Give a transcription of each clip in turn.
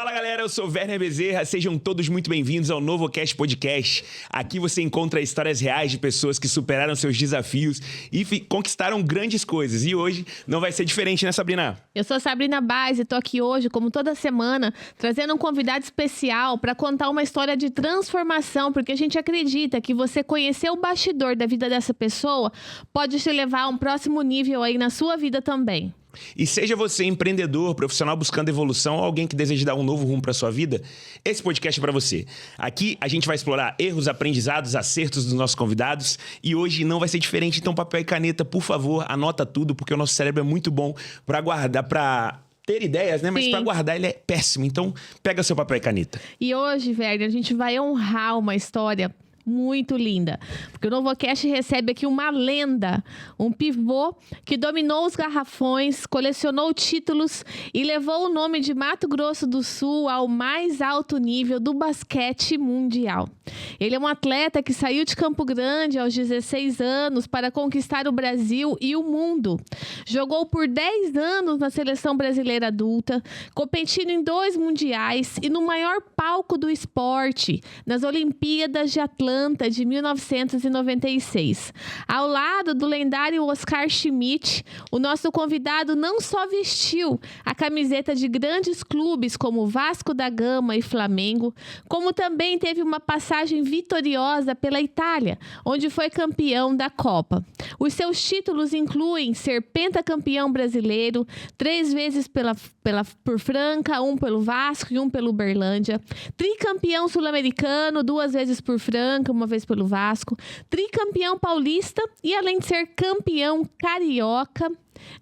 Fala galera, eu sou Werner Bezerra, sejam todos muito bem-vindos ao NovoCast Podcast. Aqui você encontra histórias reais de pessoas que superaram seus desafios e conquistaram grandes coisas. E hoje não vai ser diferente, né, Sabrina? Eu sou a Sabrina Baez e tô aqui hoje, como toda semana, trazendo um convidado especial para contar uma história de transformação, porque a gente acredita que você conhecer o bastidor da vida dessa pessoa pode te levar a um próximo nível aí na sua vida também. E seja você empreendedor, profissional buscando evolução ou alguém que deseja dar um novo rumo para sua vida, esse podcast é para você. Aqui a gente vai explorar erros, aprendizados, acertos dos nossos convidados e hoje não vai ser diferente. Então papel e caneta, por favor, anota tudo, porque o nosso cérebro é muito bom para guardar, para ter ideias, né? Mas para guardar ele é péssimo. Então pega seu papel e caneta. E hoje, Werner, a gente vai honrar uma história muito linda, porque o NovoCast recebe aqui uma lenda, um pivô que dominou os garrafões, colecionou títulos e levou o nome de Mato Grosso do Sul ao mais alto nível do basquete mundial. Ele é um atleta que saiu de Campo Grande aos 16 anos para conquistar o Brasil e o mundo. Jogou por 10 anos na seleção brasileira adulta, competindo em 2 mundiais e no maior palco do esporte, nas Olimpíadas de Atlanta de 1996. Ao lado do lendário Oscar Schmidt, o nosso convidado não só vestiu a camiseta de grandes clubes como Vasco da Gama e Flamengo, como também teve uma passagem vitoriosa pela Itália, onde foi campeão da Copa. Os seus títulos incluem ser pentacampeão brasileiro, 3 vezes por Franca, 1 pelo Vasco e 1 pelo Uberlândia, tricampeão sul-americano, 2 vezes por Franca, 1 vez pelo Vasco, tricampeão paulista e além de ser campeão carioca,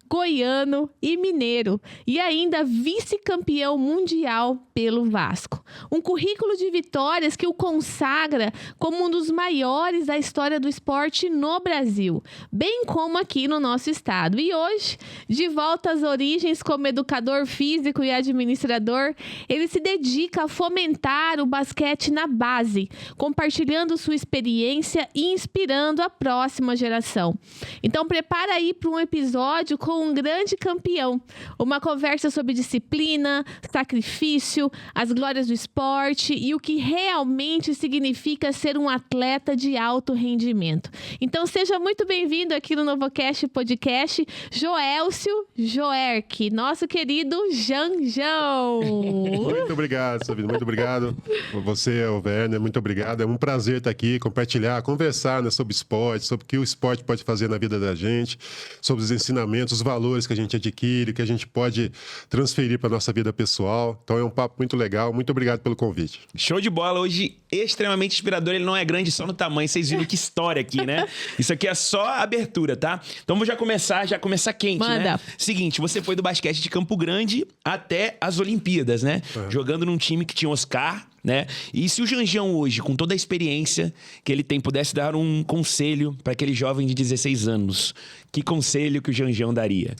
goiano e mineiro, e ainda vice-campeão mundial pelo Vasco. Um currículo de vitórias que o consagra como um dos maiores da história do esporte no Brasil, bem como aqui no nosso estado. E hoje, de volta às origens como educador físico e administrador, ele se dedica a fomentar o basquete na base, compartilhando sua experiência e inspirando a próxima geração. Então prepara aí para um episódio com um grande campeão. Uma conversa sobre disciplina, sacrifício, as glórias do esporte e o que realmente significa ser um atleta de alto rendimento. Então seja muito bem-vindo aqui no NovoCast Podcast, Joelcio Joerck, nosso querido Janjão. Muito obrigado, Sabrina. Muito obrigado. Você, o Werner, muito obrigado. É um prazer estar aqui, compartilhar, conversar, né, sobre esporte, sobre o que o esporte pode fazer na vida da gente, sobre os ensinamentos, os valores que a gente adquire, que a gente pode transferir para a nossa vida pessoal. Então é um papo muito legal. Muito obrigado pelo convite. Show de bola. Hoje, extremamente inspirador. Ele não é grande só no tamanho. Vocês viram que história aqui, né? Isso aqui é só a abertura, tá? Então vou já começar quente, Manda. né? Seguinte, você foi do basquete de Campo Grande até as Olimpíadas, né? Jogando num time que tinha Oscar, né? E se o Janjão hoje, com toda a experiência que ele tem, pudesse dar um conselho para aquele jovem de 16 anos, que conselho que o Janjão daria?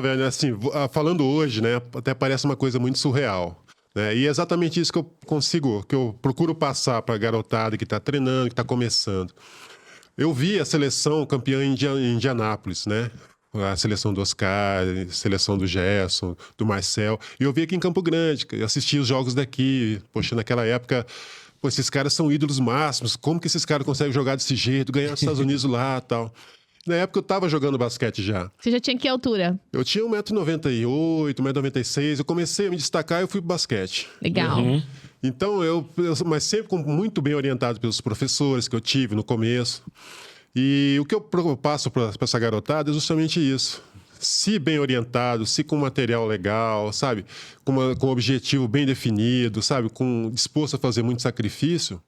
Velho, assim, falando hoje, né, até parece uma coisa muito surreal, né? E é exatamente isso que eu procuro passar para a garotada que está treinando, que está começando. Eu vi a seleção campeã em Indianápolis, né? A seleção do Oscar, a seleção do Gerson, do Marcel. E eu vi aqui em Campo Grande, assisti os jogos daqui. Poxa, naquela época, pô, esses caras são ídolos máximos. Como que esses caras conseguem jogar desse jeito, ganhar nos Estados Unidos lá e tal? Na época eu tava jogando basquete já. Você já tinha que altura? Eu tinha 1,98 m, 1,96 m. Eu comecei a me destacar e eu fui pro basquete. Legal. Então, mas sempre muito bem orientado pelos professores que eu tive no começo. E o que eu passo para essa garotada é justamente isso. Se bem orientado, se com material legal, sabe? Com um objetivo bem definido, sabe? Disposto a fazer muito sacrifício,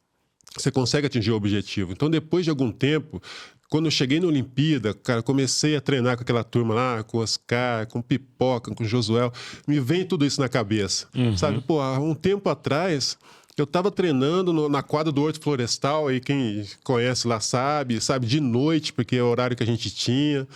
você consegue atingir o objetivo. Então, depois de algum tempo, quando eu cheguei na Olimpíada, cara, comecei a treinar com aquela turma lá, com o Oscar, com o Pipoca, com o Josuel, me vem tudo isso na cabeça, sabe? Pô, há um tempo atrás, eu estava treinando na quadra do Horto Florestal, aí quem conhece lá sabe, de noite, porque é o horário que a gente tinha.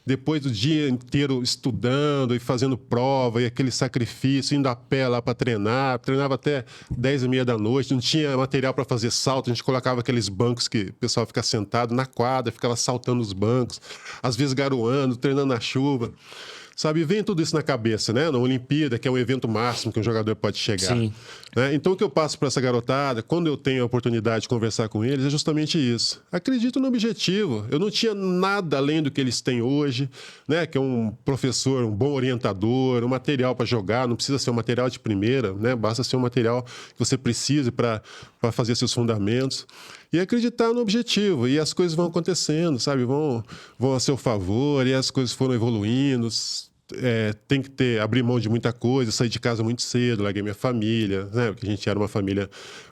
Depois do dia inteiro estudando e fazendo prova, e aquele sacrifício, indo a pé lá para treinar. Treinava até 10h30 da noite, não tinha material para fazer salto. A gente colocava aqueles bancos que o pessoal fica sentado na quadra, ficava saltando os bancos, às vezes garoando, treinando na chuva. sabe? E vem tudo isso na cabeça, né? Na Olimpíada, que é um evento máximo que um jogador pode chegar. Sim. Né? Então, o que eu passo para essa garotada, quando eu tenho a oportunidade de conversar com eles, é justamente isso. Acredito no objetivo. Eu não tinha nada além do que eles têm hoje, né? Que é um professor, um bom orientador, um material para jogar, não precisa ser um material de primeira, né? Basta ser um material que você precise para fazer seus fundamentos. E acreditar no objetivo. E as coisas vão acontecendo, sabe? Vão a seu favor, e as coisas foram evoluindo. Tem que abrir mão de muita coisa, sair de casa muito cedo, larguei minha família, né? Porque a gente era uma família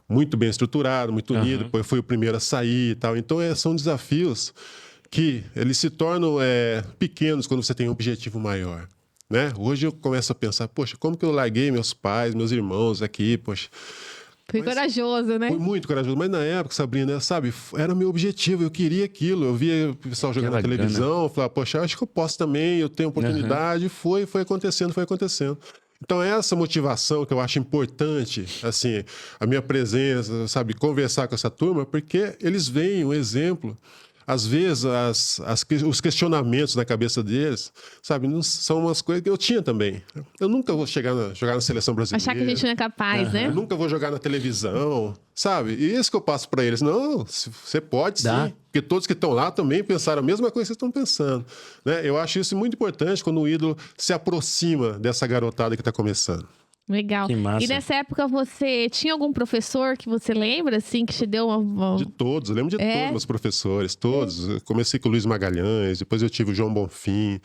muito bem estruturada, muito unida, depois fui o primeiro a sair e tal. Então, são desafios que eles se tornam pequenos quando você tem um objetivo maior. Né? Hoje eu começo a pensar, poxa, como que eu larguei meus pais, meus irmãos aqui, poxa... Foi corajoso, né? Foi muito corajoso. Mas na época, Sabrina, sabe, era meu objetivo, eu queria aquilo. Eu via o pessoal jogando na televisão, falava, poxa, acho que eu posso também, eu tenho oportunidade. Foi acontecendo. Então, essa motivação que eu acho importante, assim, a minha presença, sabe, conversar com essa turma, porque eles veem um exemplo. Às vezes, os questionamentos na cabeça deles, sabe, não são umas coisas que eu tinha também. Eu nunca vou jogar na seleção brasileira. Achar que a gente não é capaz, né? Eu nunca vou jogar na televisão, sabe? E isso que eu passo para eles. Não, você pode sim. Porque todos que estão lá também pensaram a mesma coisa que vocês estão pensando. Né? Eu acho isso muito importante quando o ídolo se aproxima dessa garotada que está começando. Legal. Que massa. E nessa época você tinha algum professor que você lembra, assim, que te deu uma... De todos, eu lembro de todos meus professores, todos. Eu comecei com o Luiz Magalhães, depois eu tive o João Bonfim,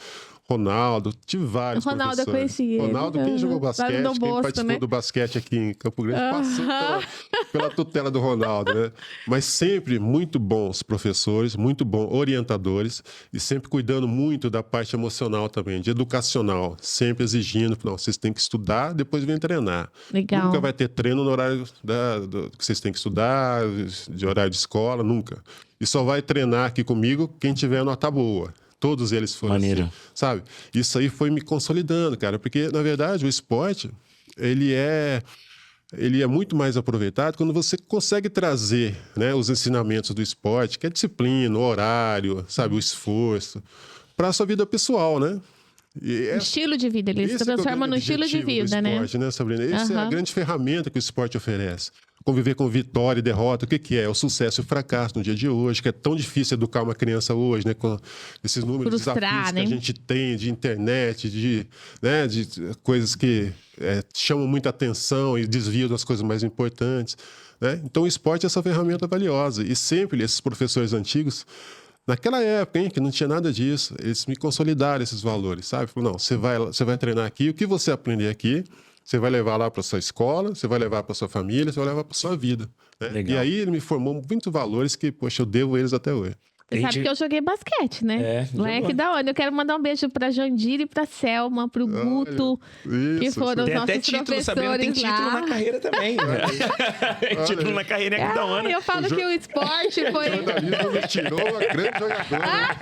Ronaldo, tive vários Ronaldo, professores. eu conheci ele. Ronaldo, quem jogou basquete, Bosco, quem participou né? do basquete aqui em Campo Grande, passou pela tutela do Ronaldo, né? Mas sempre muito bons professores, muito bons orientadores e sempre cuidando muito da parte emocional também, de educacional, sempre exigindo, não, vocês têm que estudar, depois vem treinar. Legal. Nunca vai ter treino no horário que vocês têm que estudar, de horário de escola, nunca. E só vai treinar aqui comigo quem tiver nota boa. Todos eles foram Maneiro. assim, sabe? Isso aí foi me consolidando, cara, porque, na verdade, o esporte, ele é muito mais aproveitado quando você consegue trazer, né, os ensinamentos do esporte, que é a disciplina, o horário, sabe, o esforço, para a sua vida pessoal, né? Estilo de vida, ele se transforma no estilo de vida, né? Esporte, né, Sabrina? Essa é a grande ferramenta que o esporte oferece. Conviver com vitória e derrota, o que é? É o sucesso e o fracasso no dia de hoje, que é tão difícil educar uma criança hoje, né? Com esses números de desafios que a gente tem de internet, de coisas que chamam muita atenção e desviam das coisas mais importantes. Né? Então, o esporte é essa ferramenta valiosa. E sempre esses professores antigos, naquela época, que não tinha nada disso, eles me consolidaram esses valores, sabe? Falaram, não, você vai treinar aqui, o que você aprender aqui, você vai levar lá para sua escola, você vai levar para sua família, você vai levar para sua vida. Né? E aí ele me formou muitos valores que, poxa, eu devo eles até hoje. Você sabe que eu joguei basquete, né? Moleque da onde? Eu quero mandar um beijo pra Jandira e pra Selma, pro Guto, que foram os nossos professores Sabrina, tem título lá. na carreira também. Título na carreira aqui da Ana. Eu falo que o esporte foi... O jornalismo me tirou uma grande jogadora.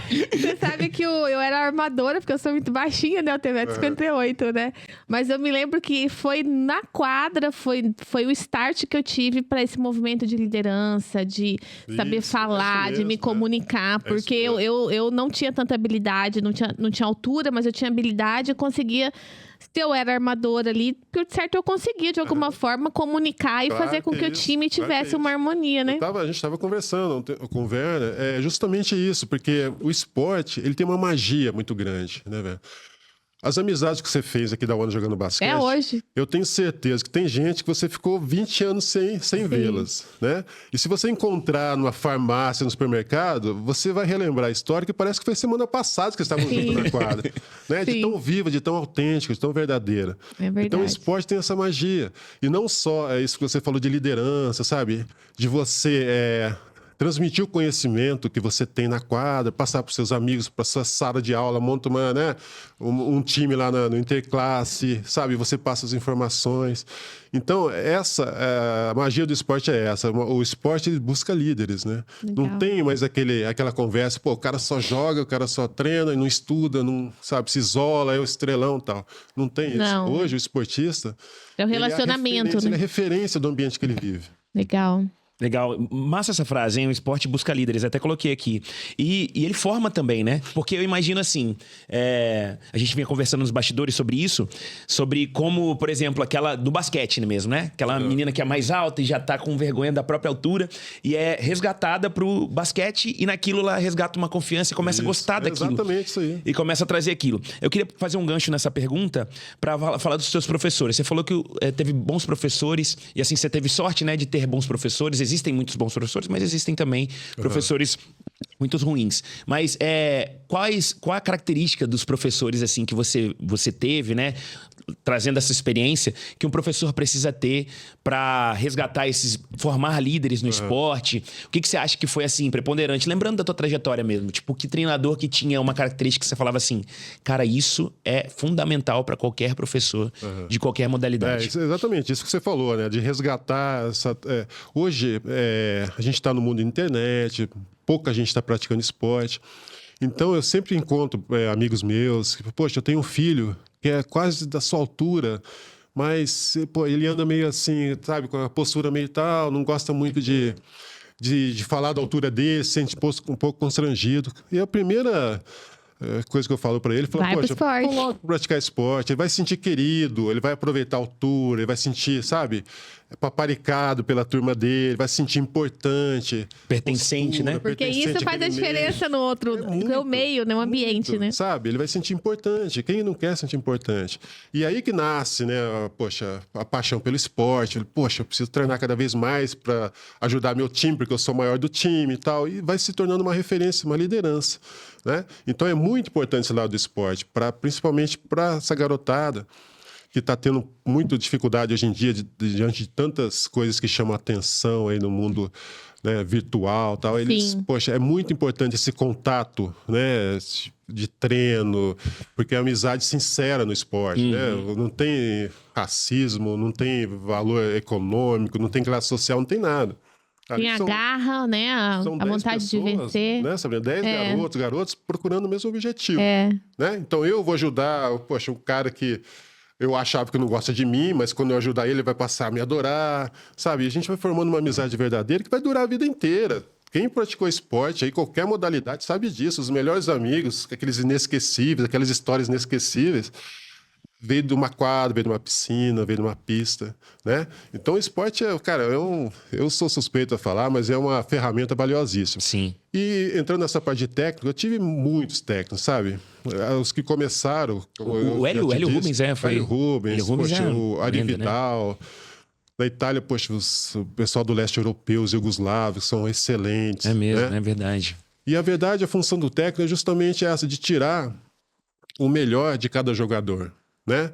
Você sabe que eu era armadora, porque eu sou muito baixinha, né? Eu tenho 1,58 m, né? Mas eu me lembro que foi na quadra, foi o start que eu tive para esse movimento de liderança, de saber falar, de me comunicar, porque eu não tinha tanta habilidade, não tinha altura, mas eu tinha habilidade, eu conseguia, se eu era armadora ali, por certo eu conseguia de alguma forma comunicar e fazer com que o time tivesse uma harmonia, né? A gente estava conversando com o Werner, é justamente isso, porque o esporte, ele tem uma magia muito grande, né, velho? As amizades que você fez aqui da ONU jogando basquete... É hoje. Eu tenho certeza que tem gente que você ficou 20 anos sem vê-las, né? E se você encontrar numa farmácia, no supermercado, você vai relembrar a história que parece que foi semana passada que estavam juntos na quadra. Né? De tão viva, de tão autêntica, de tão verdadeira. É verdade. Então o esporte tem essa magia. E não só isso que você falou de liderança, sabe? De você... transmitir o conhecimento que você tem na quadra, passar para os seus amigos, para sua sala de aula, monta um time lá no interclasse, sabe? Você passa as informações. Então, a magia do esporte é essa. O esporte busca líderes, né? Legal. Não tem mais aquela conversa, pô, o cara só joga, o cara só treina e não estuda, não, sabe, se isola, é o estrelão e tal. Não tem isso. Não. Hoje, o esportista... É o relacionamento, ele é né? referência do ambiente que ele vive. Legal. Legal. Massa essa frase, hein? O esporte busca líderes. Até coloquei aqui. E ele forma também, né? Porque eu imagino assim... a gente vinha conversando nos bastidores sobre isso. Sobre como, por exemplo, aquela do basquete mesmo, né? Aquela menina que é mais alta e já tá com vergonha da própria altura. E é resgatada pro basquete. E naquilo ela resgata uma confiança e começa a gostar daquilo. Exatamente isso aí. E começa a trazer aquilo. Eu queria fazer um gancho nessa pergunta para falar dos seus professores. Você falou que teve bons professores. E assim, você teve sorte, né? De ter bons professores. Existem muitos bons professores, mas existem também professores muito ruins. Mas qual a característica dos professores assim que você teve, né? Trazendo essa experiência que um professor precisa ter para resgatar formar líderes no esporte? O que você acha que foi assim preponderante? Lembrando da tua trajetória mesmo, tipo, que treinador que tinha uma característica que você falava assim, cara, isso é fundamental para qualquer professor de qualquer modalidade. Exatamente isso que você falou, né? De resgatar essa. Hoje a gente está no mundo da internet, pouca gente está praticando esporte. Então eu sempre encontro amigos meus que, poxa, eu tenho um filho que é quase da sua altura, mas pô, ele anda meio assim, sabe, com a postura meio tal, não gosta muito de falar da altura dele, se sente um pouco constrangido. E a primeira coisa que eu falo para ele, poxa, coloca pra praticar esporte, ele vai se sentir querido, ele vai aproveitar a altura, ele vai se sentir, sabe, paparicado pela turma dele, vai se sentir importante. Pertencente, né? Porque isso faz a diferença no outro, no meio, no ambiente, né? Sabe, ele vai se sentir importante. Quem não quer se sentir importante? E aí que nasce, né, poxa, a paixão pelo esporte. Poxa, eu preciso treinar cada vez mais para ajudar meu time, porque eu sou o maior do time e tal. E vai se tornando uma referência, uma liderança, né? Então é muito importante esse lado do esporte, principalmente para essa garotada que está tendo muita dificuldade hoje em dia diante de tantas coisas que chamam a atenção aí no mundo, né, virtual, tal. Eles, poxa, é muito importante esse contato, né, de treino, porque é amizade sincera no esporte, né? Não tem racismo, não tem valor econômico, não tem classe social, não tem nada. Tem a garra, né? A vontade de vencer. Né, Sabrina? 10 garotos procurando o mesmo objetivo. Né? Então eu vou ajudar, poxa, um cara que eu achava que não gosta de mim, mas quando eu ajudar ele vai passar a me adorar, sabe? E a gente vai formando uma amizade verdadeira que vai durar a vida inteira. Quem praticou esporte, aí qualquer modalidade, sabe disso. Os melhores amigos, aqueles inesquecíveis, aquelas histórias inesquecíveis, veio de uma quadra, veio de uma piscina, veio de uma pista, né? Então o esporte cara, eu sou suspeito a falar, mas é uma ferramenta valiosíssima. Sim. E entrando nessa parte de técnico, eu tive muitos técnicos, sabe? Os que começaram... O Hélio Rubens, foi... Hélio Rubens, poxa, o Ari lenda, Vidal... Né? Na Itália, poxa, o pessoal do leste europeu, os iugoslavos, são excelentes. É mesmo, né? É verdade. E a verdade, a função do técnico é justamente essa, de tirar o melhor de cada jogador, né?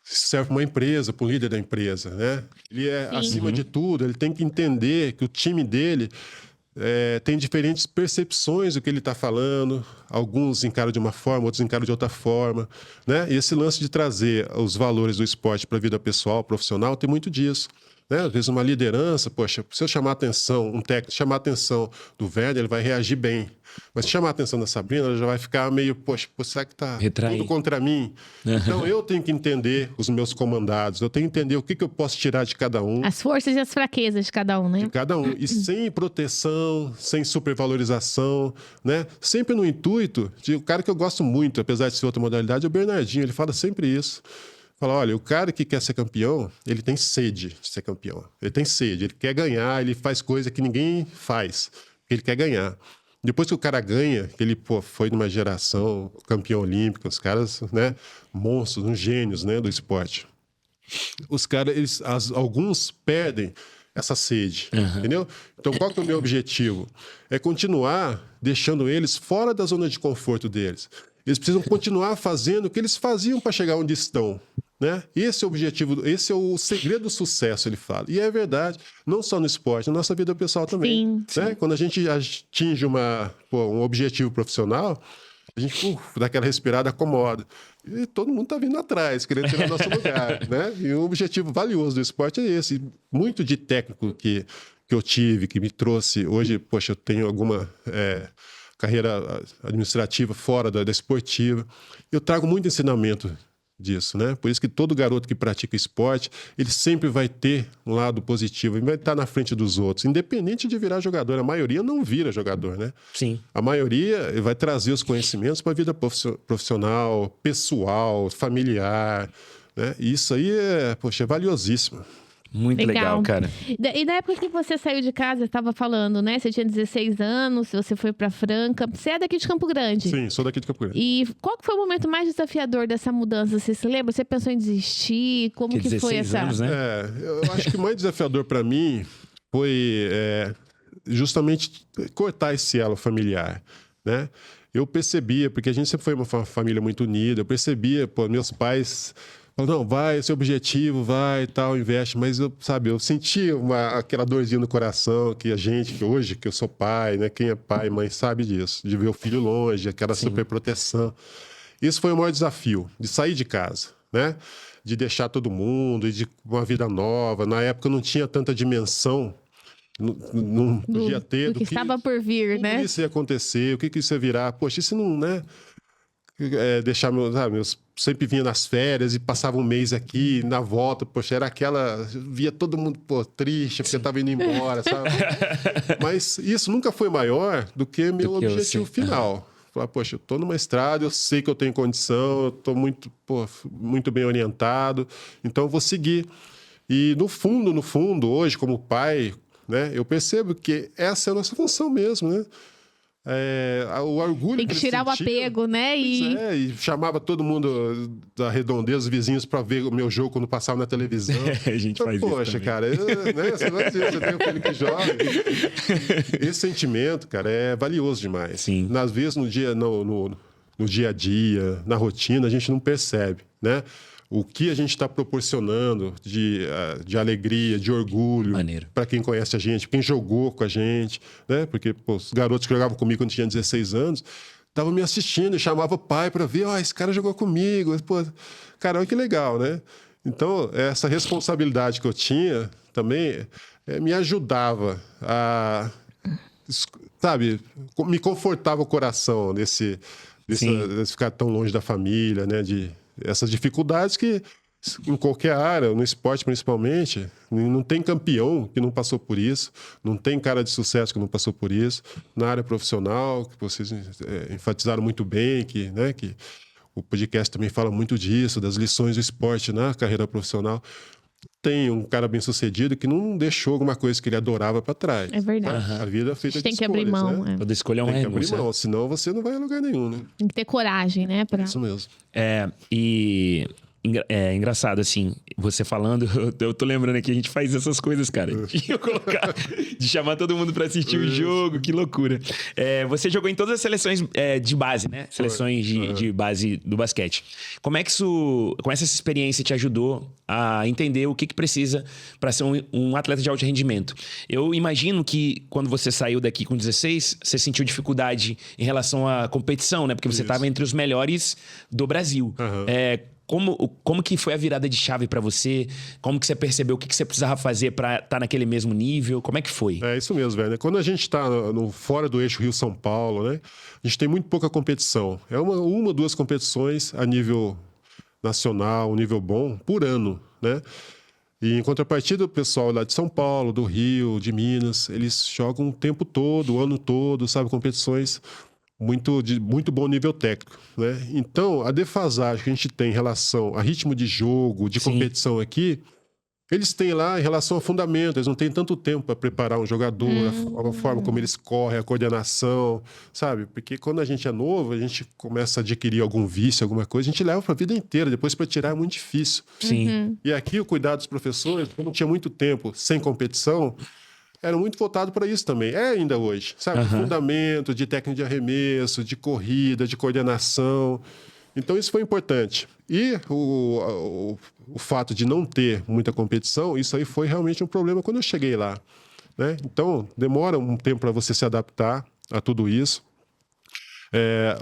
Serve para uma empresa, para o líder da empresa, né? Ele acima de tudo, ele tem que entender que o time dele tem diferentes percepções do que ele está falando. Alguns encaram de uma forma, outros encaram de outra forma, né? E esse lance de trazer os valores do esporte para a vida pessoal, profissional, tem muito disso. Né? Às vezes uma liderança, poxa, se eu chamar a atenção, um técnico chamar a atenção do Werder, ele vai reagir bem. Mas se chamar a atenção da Sabrina, ela já vai ficar meio, poxa, será que está tudo contra mim? Então eu tenho que entender os meus comandados, eu tenho que entender o que eu posso tirar de cada um. As forças e as fraquezas de cada um, né? De cada um. E sem proteção, sem supervalorização, né? Sempre no intuito de o cara que eu gosto muito, apesar de ser outra modalidade, é o Bernardinho, ele fala sempre isso. Fala, olha, o cara que quer ser campeão, ele tem sede de ser campeão. Ele tem sede, ele quer ganhar, ele faz coisa que ninguém faz, porque ele quer ganhar. Depois que o cara ganha, que ele foi numa geração campeão olímpico, os caras, né, monstros, uns gênios, né, do esporte. Os caras, alguns perdem essa sede, entendeu? Então, qual que é o meu objetivo? É continuar deixando eles fora da zona de conforto deles. Eles precisam continuar fazendo o que eles faziam para chegar onde estão. Né? Esse é o objetivo, esse é o segredo do sucesso, ele fala. E é verdade, não só no esporte, na nossa vida pessoal também. Né? Quando a gente atinge um objetivo profissional, a gente dá aquela respirada, acomoda. E todo mundo está vindo atrás, querendo tirar nosso lugar. Né? E o objetivo valioso do esporte é esse. Muito de técnico que eu tive, que me trouxe. Hoje, poxa, eu tenho alguma carreira administrativa fora da esportiva. Eu trago muito ensinamento disso, né? Por isso que todo garoto que pratica esporte, ele sempre vai ter um lado positivo, ele vai estar na frente dos outros, independente de virar jogador. A maioria não vira jogador, né? Sim. A maioria vai trazer os conhecimentos para a vida profissional, pessoal, familiar, né? E isso aí é valiosíssimo. Muito legal, cara. E na época que você saiu de casa, você estava falando, né? Você tinha 16 anos, você foi para Franca. Você é daqui de Campo Grande. Sim, sou daqui de Campo Grande. E qual que foi o momento mais desafiador dessa mudança? Você se lembra? Você pensou em desistir? Como que foi essa? Anos, né? Eu acho que o mais desafiador para mim foi justamente cortar esse elo familiar, né? Eu percebia, porque a gente sempre foi uma família muito unida, eu percebia, meus pais... Não, vai, esse é o objetivo, vai e tal, investe. Mas eu sentia aquela dorzinha no coração que a gente, que hoje, que eu sou pai, né? Quem é pai e mãe sabe disso, de ver o filho longe, aquela superproteção. Isso foi o maior desafio, de sair de casa, né? De deixar todo mundo, e de uma vida nova. Na época não tinha tanta dimensão, não podia ter. Do que estava por vir, né? O que isso ia acontecer, o que isso ia virar. Poxa, isso não, né? Deixar meus sempre vinha nas férias e passava um mês aqui, na volta, poxa, era aquela... Via todo mundo, triste, porque estava indo embora, sabe? Mas isso nunca foi maior do que meu objetivo final. Falar, poxa, eu estou numa estrada, eu sei que eu tenho condição, eu estou muito bem orientado, então eu vou seguir. E no fundo, hoje, como pai, né, eu percebo que essa é a nossa função mesmo, né? O orgulho tem que tirar o apego, né? E chamava todo mundo da redondeza, os vizinhos, para ver o meu jogo quando passava na televisão. A gente faz isso. Poxa, cara, você vai dizer, você tem um filho que joga. Esse sentimento, cara, é valioso demais. Sim. Às vezes, no dia a dia, na rotina, a gente não percebe, né? O que a gente está proporcionando de alegria, de orgulho para quem conhece a gente, quem jogou com a gente, né? Porque os garotos que jogavam comigo quando tinha 16 anos estavam me assistindo e chamavam o pai para ver, esse cara jogou comigo. Cara, olha que legal, né? Então, essa responsabilidade que eu tinha também me ajudava a, me confortava o coração desse ficar tão longe da família, né? Essas dificuldades que, em qualquer área, no esporte principalmente, não tem campeão que não passou por isso, não tem cara de sucesso que não passou por isso. Na área profissional, que vocês enfatizaram muito bem, que o podcast também fala muito disso, das lições do esporte na carreira profissional. Tem um cara bem-sucedido que não deixou alguma coisa que ele adorava para trás. É verdade. A vida é feita de escolhas, tem que abrir mão. né? Toda escolha é uma renúncia. Tem que abrir mão, senão você não vai a lugar nenhum, né? Tem que ter coragem, né? Isso mesmo. É engraçado, assim, você falando, eu tô lembrando aqui, a gente faz essas coisas, cara. De chamar todo mundo pra assistir o jogo, que loucura. Você jogou em todas as seleções de base, né? Seleções de base do basquete. Como é que essa experiência te ajudou a entender o que precisa para ser um atleta de alto rendimento? Eu imagino que quando você saiu daqui com 16, você sentiu dificuldade em relação à competição, né? Porque você estava entre os melhores do Brasil. Como que foi a virada de chave para você? Como que você percebeu o que você precisava fazer para estar naquele mesmo nível? Como é que foi? É isso mesmo, velho. Quando a gente está fora do eixo Rio-São Paulo, né? A gente tem muito pouca competição. É uma ou duas competições a nível nacional, um nível bom, por ano, né? E em contrapartida, o pessoal lá de São Paulo, do Rio, de Minas, eles jogam o tempo todo, o ano todo, sabe? Competições de muito bom nível técnico, né? Então, a defasagem que a gente tem em relação a ritmo de jogo, de competição aqui, eles têm lá em relação a fundamento, eles não têm tanto tempo para preparar um jogador, a forma como eles correm, a coordenação, sabe? Porque quando a gente é novo, a gente começa a adquirir algum vício, alguma coisa, a gente leva para a vida inteira, depois para tirar é muito difícil. Sim. E aqui o cuidado dos professores, como tinha muito tempo sem competição, era muito voltado para isso também. É ainda hoje, sabe? Fundamento de técnica de arremesso, de corrida, de coordenação. Então, isso foi importante. E o fato de não ter muita competição, isso aí foi realmente um problema quando eu cheguei lá, né? Então, demora um tempo para você se adaptar a tudo isso.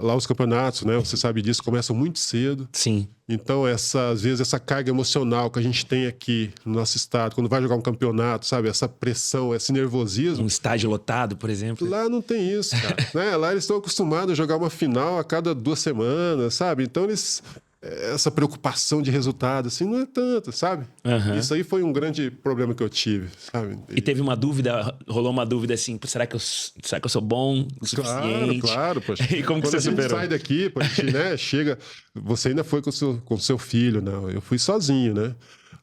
Lá os campeonatos, né? Você sabe disso, começam muito cedo. Sim. Então, às vezes, essa carga emocional que a gente tem aqui no nosso estado, quando vai jogar um campeonato, sabe? Essa pressão, esse nervosismo. Um estádio lotado, por exemplo. Lá não tem isso, cara. Né? Lá eles estão acostumados a jogar uma final a cada 2 semanas, sabe? Então, eles essa preocupação de resultado, assim, não é tanto, sabe? Isso aí foi um grande problema que eu tive, sabe? E teve uma dúvida, rolou uma dúvida assim, será que eu sou bom o suficiente? Claro, poxa. E como que você superou? Quando a gente sai daqui, a gente, né, chega... Você ainda foi com seu filho, não? Eu fui sozinho, né?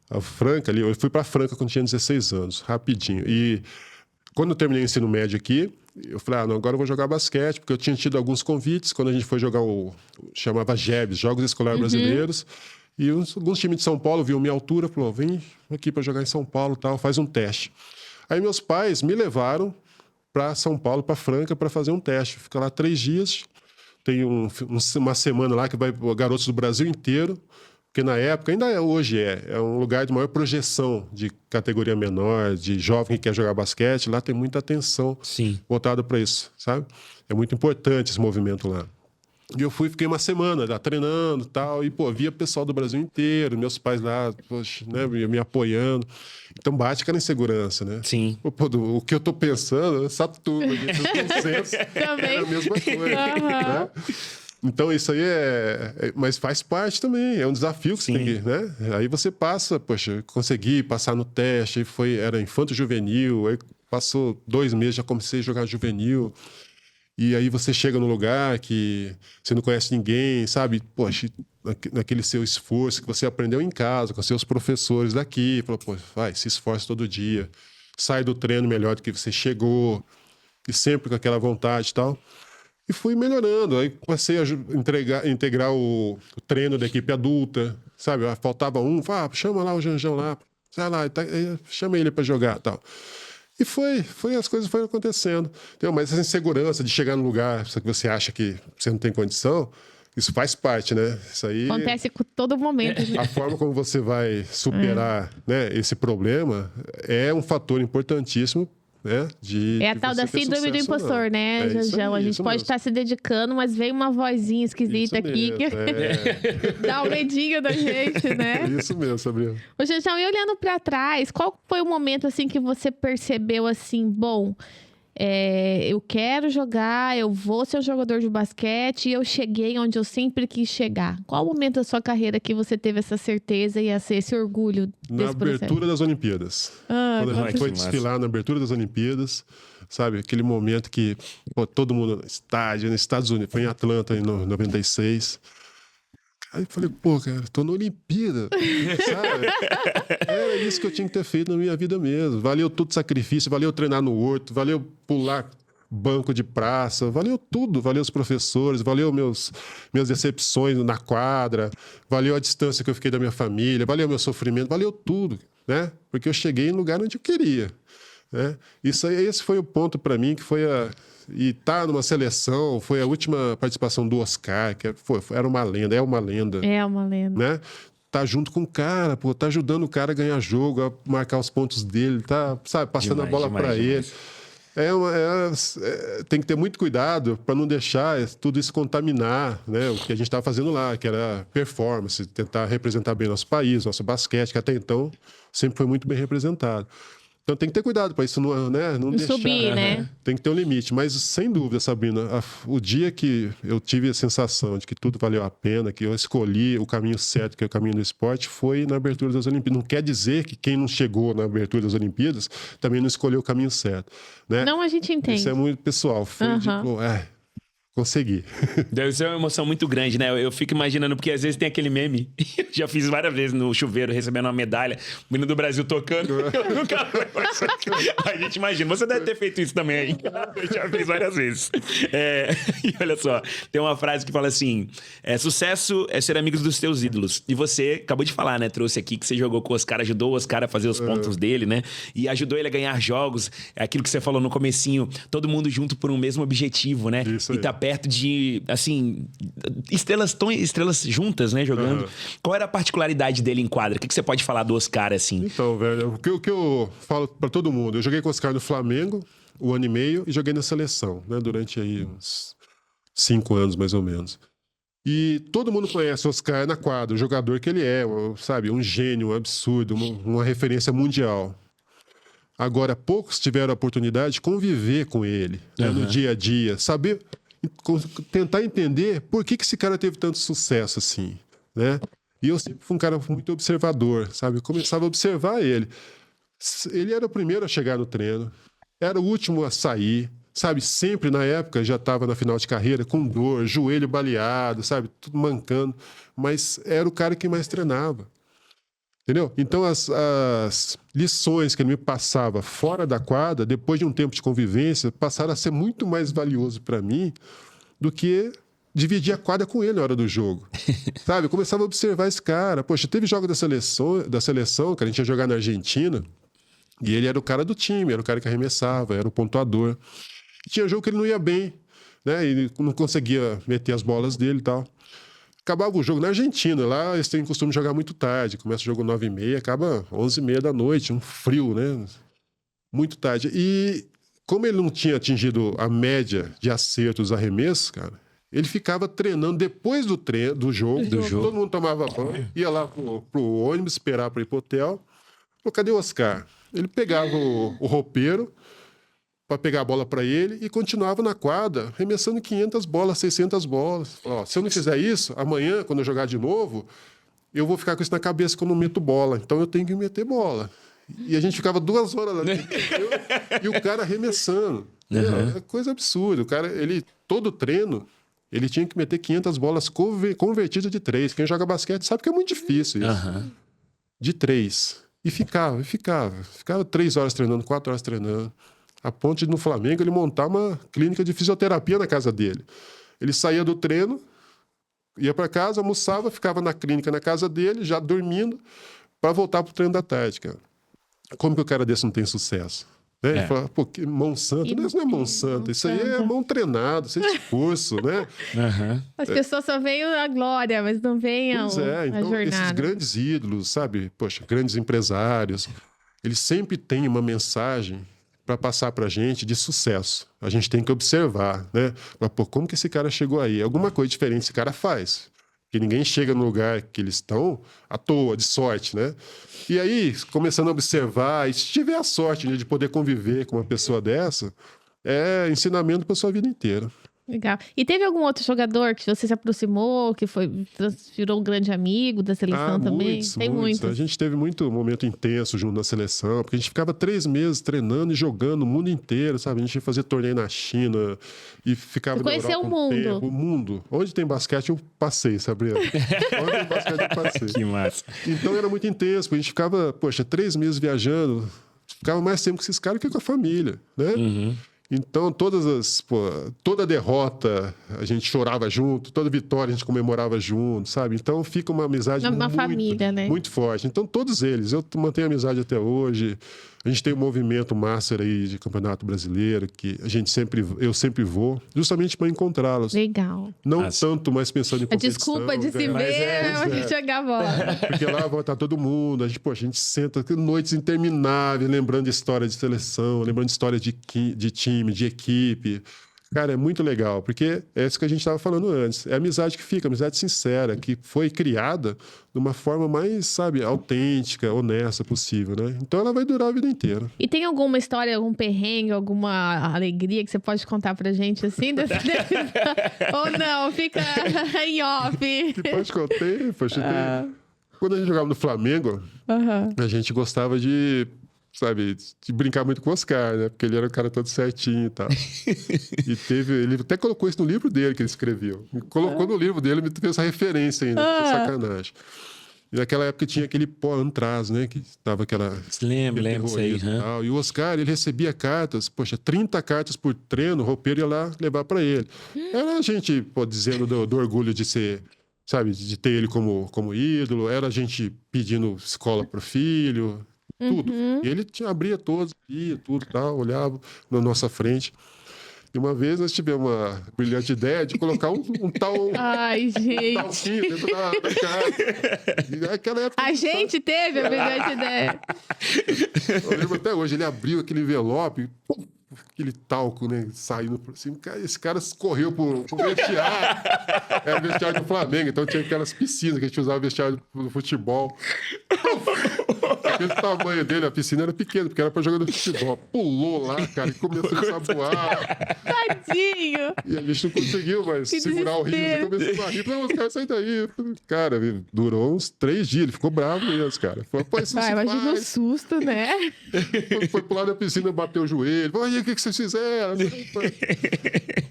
A Franca ali, eu fui para Franca quando tinha 16 anos, rapidinho. E quando eu terminei o ensino médio aqui, eu falei, não, agora eu vou jogar basquete, porque eu tinha tido alguns convites quando a gente foi jogar chamava JEBs, Jogos Escolares Brasileiros, e alguns times de São Paulo viam minha altura, falou, vem aqui para jogar em São Paulo, tal, faz um teste. Aí meus pais me levaram para São Paulo, para Franca, para fazer um teste. Fica lá 3 dias, tem uma semana lá que vai garotos do Brasil inteiro, porque na época, hoje é um lugar de maior projeção de categoria menor, de jovem que quer jogar basquete. Lá tem muita atenção voltada para isso, sabe? É muito importante esse movimento lá. E eu fiquei uma semana lá treinando e tal, e, via pessoal do Brasil inteiro, meus pais lá, poxa, né, me apoiando. Então bate aquela insegurança, né? Sim. O que eu tô pensando, essa turma, os consensos, é a mesma coisa, né? Então, isso aí mas faz parte também, é um desafio que você tem que, né? Aí você passa, poxa, consegui passar no teste, era infanto-juvenil, aí passou 2 meses, já comecei a jogar juvenil, e aí você chega num lugar que você não conhece ninguém, sabe? Poxa, naquele seu esforço que você aprendeu em casa, com seus professores daqui, falou, pô, vai, se esforce todo dia, sai do treino melhor do que você chegou, e sempre com aquela vontade e tal. E fui melhorando. Aí comecei a integrar o treino da equipe adulta, sabe? Faltava um, chama lá o Janjão lá, sai lá, chama ele para jogar e tal. E as coisas foram acontecendo. Entendeu? Mas essa insegurança de chegar num lugar que você acha que você não tem condição, isso faz parte, né? Isso aí... Acontece com todo momento. Né? A forma como você vai superar né, esse problema é um fator importantíssimo. Né? É a tal da síndrome do impostor, né, Janjão? A gente pode estar se dedicando, mas vem uma vozinha esquisita aqui que dá um medinho da gente, né? Isso mesmo, Sabrina. Ô, Janjão, e olhando para trás, qual foi o momento assim que você percebeu assim, bom, eu quero jogar, eu vou ser um jogador de basquete e eu cheguei onde eu sempre quis chegar? Qual o momento da sua carreira que você teve essa certeza e esse orgulho desse processo? Na abertura das Olimpíadas. Quando a gente foi desfilar na abertura das Olimpíadas, sabe? Aquele momento que todo mundo no estádio, nos Estados Unidos, foi em Atlanta em 96. Aí eu falei, cara, tô na Olimpíada, sabe? Era isso que eu tinha que ter feito na minha vida mesmo. Valeu todo sacrifício, valeu treinar no horto, valeu pular banco de praça, valeu tudo. Valeu os professores, valeu minhas decepções na quadra, valeu a distância que eu fiquei da minha família, valeu meu sofrimento, valeu tudo, né? Porque eu cheguei em lugar onde eu queria, né? Esse foi o ponto para mim, que foi e tá numa seleção, foi a última participação do Oscar, que era uma lenda, é uma lenda. É uma lenda. Né? Tá junto com o cara, tá ajudando o cara a ganhar jogo, a marcar os pontos dele, tá, sabe, passando a bola para ele. Tem que ter muito cuidado para não deixar tudo isso contaminar, né? O que a gente estava fazendo lá, que era performance, tentar representar bem nosso país, nosso basquete, que até então sempre foi muito bem representado. Então tem que ter cuidado para isso não deixar subir, né? Tem que ter um limite. Mas, sem dúvida, Sabrina, o dia que eu tive a sensação de que tudo valeu a pena, que eu escolhi o caminho certo, que é o caminho do esporte, foi na abertura das Olimpíadas. Não quer dizer que quem não chegou na abertura das Olimpíadas também não escolheu o caminho certo. Né? Não, a gente entende. Isso é muito pessoal. Foi consegui. Deve ser uma emoção muito grande, né? Eu fico imaginando, porque às vezes tem aquele meme. Eu já fiz várias vezes no chuveiro, recebendo uma medalha. O menino do Brasil tocando. Eu nunca... A gente imagina. Você deve ter feito isso também aí. Eu já fiz várias vezes. E olha só, tem uma frase que fala assim: sucesso é ser amigos dos teus ídolos. E você acabou de falar, né? Trouxe aqui que você jogou com o Oscar, ajudou o Oscar a fazer os pontos dele, né? E ajudou ele a ganhar jogos. É aquilo que você falou no comecinho. Todo mundo junto por um mesmo objetivo, né? Isso aí. E tá perto de, assim, estrelas juntas, né, jogando. Qual era a particularidade dele em quadra? O que você pode falar do Oscar, assim? Então, velho, o que eu falo para todo mundo, eu joguei com o Oscar no Flamengo, 1 ano e meio, e joguei na seleção, né, durante aí uns 5 anos, mais ou menos. E todo mundo conhece o Oscar na quadra, o jogador que ele é, sabe, um gênio, um absurdo, uma referência mundial. Agora, poucos tiveram a oportunidade de conviver com ele, né, no dia a dia, saber... tentar entender por que esse cara teve tanto sucesso assim, né? E eu sempre fui um cara muito observador, sabe? Eu começava a observar ele. Ele era o primeiro a chegar no treino, era o último a sair, sabe? Sempre na época já estava na final de carreira com dor, joelho baleado, sabe? Tudo mancando, mas era o cara que mais treinava. Entendeu? Então, as lições que ele me passava fora da quadra, depois de um tempo de convivência, passaram a ser muito mais valioso para mim do que dividir a quadra com ele na hora do jogo. Sabe? Eu começava a observar esse cara. Poxa, teve jogo da seleção, que a gente ia jogar na Argentina, e ele era o cara do time, era o cara que arremessava, era o pontuador. E tinha jogo que ele não ia bem, né? Ele não conseguia meter as bolas dele e tal. Acabava o jogo na Argentina, lá eles têm costume de jogar muito tarde, começa o jogo 9h30, acaba 11h30 da noite, um frio, né? Muito tarde. E como ele não tinha atingido a média de acertos arremessos, cara, ele ficava treinando depois do jogo. Todo mundo tomava banho, ia lá pro ônibus, esperar para ir pro hotel. Falou, cadê o Oscar? Ele pegava o roupeiro para pegar a bola para ele e continuava na quadra, arremessando 500 bolas, 600 bolas. Ó, se eu não fizer isso, amanhã, quando eu jogar de novo, eu vou ficar com isso na cabeça que eu não meto bola. Então eu tenho que meter bola. E a gente ficava 2 horas lá dentro, e o cara arremessando. É coisa absurda. O cara, todo treino, ele tinha que meter 500 bolas convertidas de 3. Quem joga basquete sabe que é muito difícil isso. De 3. E ficava. Ficava 3 horas treinando, 4 horas treinando. A ponto de, no Flamengo, ele montar uma clínica de fisioterapia na casa dele. Ele saía do treino, ia para casa, almoçava, ficava na clínica na casa dele, já dormindo, para voltar pro treino da tarde, cara. Como que o cara desse não tem sucesso? Né? Ele fala, pô, que Monsanto. Não, isso não é Monsanto, isso aí é mão treinada, isso é esforço, né? As pessoas só veem a glória, mas não veem a então, jornada. Esses grandes ídolos, sabe? Poxa, grandes empresários, eles sempre têm uma mensagem para passar para a gente de sucesso. A gente tem que observar, né? Mas, pô, como que esse cara chegou aí? Alguma coisa diferente esse cara faz. Porque ninguém chega no lugar que eles estão à toa, de sorte, né? E aí, começando a observar, e se tiver a sorte de poder conviver com uma pessoa dessa, é ensinamento para sua vida inteira. Legal. E teve algum outro jogador que você se aproximou, que virou um grande amigo da seleção também? Tem muitos. A gente teve muito momento intenso junto na seleção, porque a gente ficava 3 meses treinando e jogando o mundo inteiro, sabe? A gente ia fazer torneio na China e ficava na Europa o mundo. O mundo. Onde tem basquete, eu passei, Sabrina. Onde tem basquete, eu passei. Que massa. Então era muito intenso, porque a gente ficava, 3 meses viajando, ficava mais tempo com esses caras que com a família, né? Então, toda derrota a gente chorava junto, toda vitória a gente comemorava junto, sabe? Então, fica uma amizade família, né? muito forte. Então, todos eles, eu mantenho amizade até hoje. A gente tem um movimento master aí de Campeonato Brasileiro, que eu sempre vou, justamente para encontrá-los. Legal. Não tanto mais pensando em competição. Desculpa de se ver, a gente jogar bola. Porque lá vai estar todo mundo, a gente senta noites intermináveis, lembrando de história de seleção, lembrando de história de time, de equipe. Cara, é muito legal, porque é isso que a gente estava falando antes. É amizade que fica, amizade sincera, que foi criada de uma forma mais, sabe, autêntica, honesta possível, né? Então ela vai durar a vida inteira. E tem alguma história, algum perrengue, alguma alegria que você pode contar pra gente, assim? Ou não, fica em off? Que pode contar, poxa, quando a gente jogava no Flamengo, a gente gostava de brincar muito com o Oscar, né? Porque ele era um cara todo certinho e tal. Ele até colocou isso no livro dele que ele escreveu. Colocou no livro dele, me fez essa referência ainda, sacanagem. E naquela época tinha aquele pó antraz, né? Que tava aquela... Lembro disso aí. E o Oscar, ele recebia cartas, 30 cartas por treino, o roupeiro ia lá levar para ele. Era a gente, dizendo do orgulho de ser... Sabe, de ter ele como ídolo, era a gente pedindo escola pro filho... Tudo. E ele abria todos, ia tudo, tal, olhava na nossa frente. E uma vez nós tivemos uma brilhante ideia de colocar um tal... Ai, gente. talquinho dentro da casa. E naquela época... A gente teve a brilhante ideia. Eu lembro até hoje, ele abriu aquele envelope, aquele talco, né, saindo por cima. Esse cara correu pro vestiário. Era o vestiário do Flamengo, então tinha aquelas piscinas que a gente usava no vestiário do futebol. Aquele tamanho dele, a piscina era pequena, porque era pra jogar no futebol. Pulou lá, cara, e começou a saboar. Tadinho. E a gente não conseguiu mais Que segurar o riso. E começou a rir. Não, os caras saem daí. Cara, durou uns 3 dias. Ele ficou bravo mesmo, cara. Falou, pô, isso não se Imagina o faz. susto, né? Foi pular na piscina, bateu o joelho. Falou, e aí, o que vocês fizeram?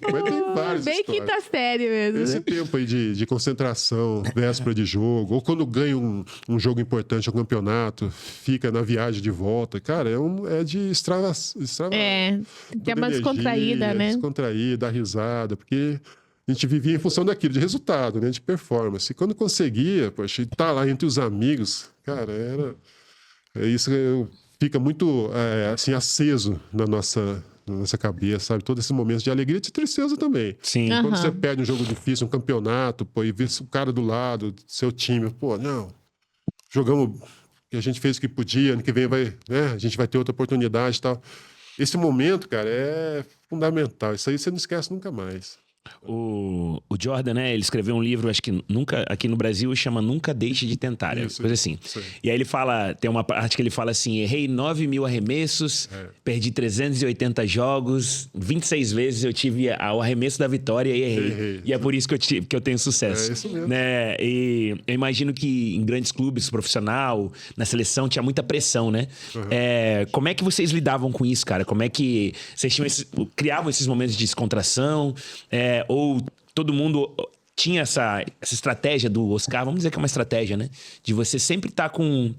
Mas tem várias Bem histórias. quinta série mesmo. Esse tempo aí de concentração, véspera de jogo, ou quando ganha um jogo importante, um campeonato, fica na viagem de volta, cara, é de Tem uma descontraída, né? Descontraída, dar risada, porque a gente vivia em função daquilo, de resultado, né? De performance. E quando conseguia, poxa, estar lá entre os amigos, cara, isso fica muito assim, aceso na nossa cabeça, sabe? Todos esses momentos de alegria e de tristeza também. Sim. Aham. Quando você perde um jogo difícil, um campeonato, pô, e vê o cara do lado, seu time, pô, não, jogamos, a gente fez o que podia, ano que vem a gente vai ter outra oportunidade e tal. Esse momento, cara, é fundamental. Isso aí você não esquece nunca mais. O Jordan, né? Ele escreveu um livro, acho que nunca, aqui no Brasil, chama Nunca Deixe de Tentar, Isso, coisa assim. isso aí. E aí ele fala, tem uma parte que ele fala assim: errei 9.000 arremessos, perdi 380 jogos, 26 vezes eu tive o arremesso da vitória e errei. E é por isso que eu tenho sucesso. É isso mesmo. Né? E eu imagino que em grandes clubes, profissional, na seleção, tinha muita pressão, né? Como é que vocês lidavam com isso, cara? Como é que vocês criavam esses momentos de descontração? Ou todo mundo tinha essa estratégia do Oscar, vamos dizer que é uma estratégia, né? De você sempre estar com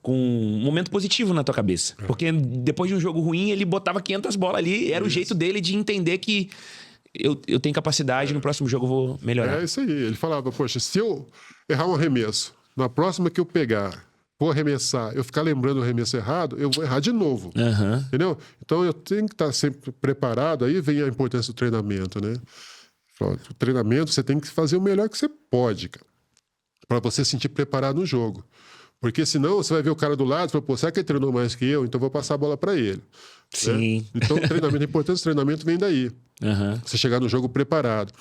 um momento positivo na tua cabeça. Porque depois de um jogo ruim, ele botava 500 bolas ali, era o jeito dele de entender que eu tenho capacidade, no próximo jogo eu vou melhorar. É isso aí. Ele falava, poxa, se eu errar um arremesso, na próxima que eu pegar, vou arremessar, eu ficar lembrando o arremesso errado, eu vou errar de novo. Entendeu? Então eu tenho que estar sempre preparado. Aí vem a importância do treinamento, né? O treinamento, você tem que fazer o melhor que você pode, cara, para você se sentir preparado no jogo. Porque senão você vai ver o cara do lado e fala, pô, será que ele treinou mais que eu? Então vou passar a bola para ele. Sim. Né? Então o treinamento, a importância do treinamento vem daí. Você chegar no jogo preparado.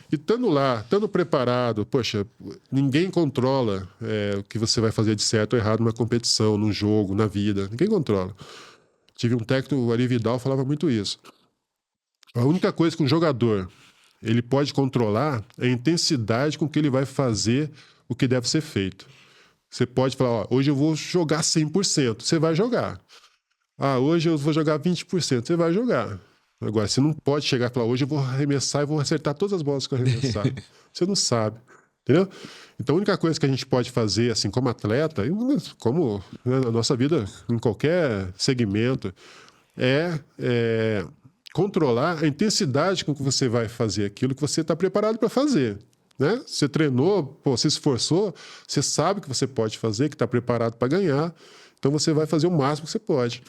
E estando lá, estando preparado, poxa, ninguém controla o que você vai fazer de certo ou errado numa competição, num jogo, na vida. Ninguém controla. Tive um técnico, o Ari Vidal, falava muito isso. A única coisa que um jogador ele pode controlar é a intensidade com que ele vai fazer o que deve ser feito. Você pode falar, ó, hoje eu vou jogar 100%. Você vai jogar. Ah, hoje eu vou jogar 20%. Você vai jogar. Agora, você não pode chegar e falar, hoje eu vou arremessar e vou acertar todas as bolas que eu arremessar. Você não sabe. Entendeu? Então, a única coisa que a gente pode fazer, assim, como atleta, como na nossa vida, em qualquer segmento, é controlar a intensidade com que você vai fazer aquilo que você está preparado para fazer. Né? Você treinou, pô, você se esforçou, você sabe que você pode fazer, que está preparado para ganhar, então você vai fazer o máximo que você pode.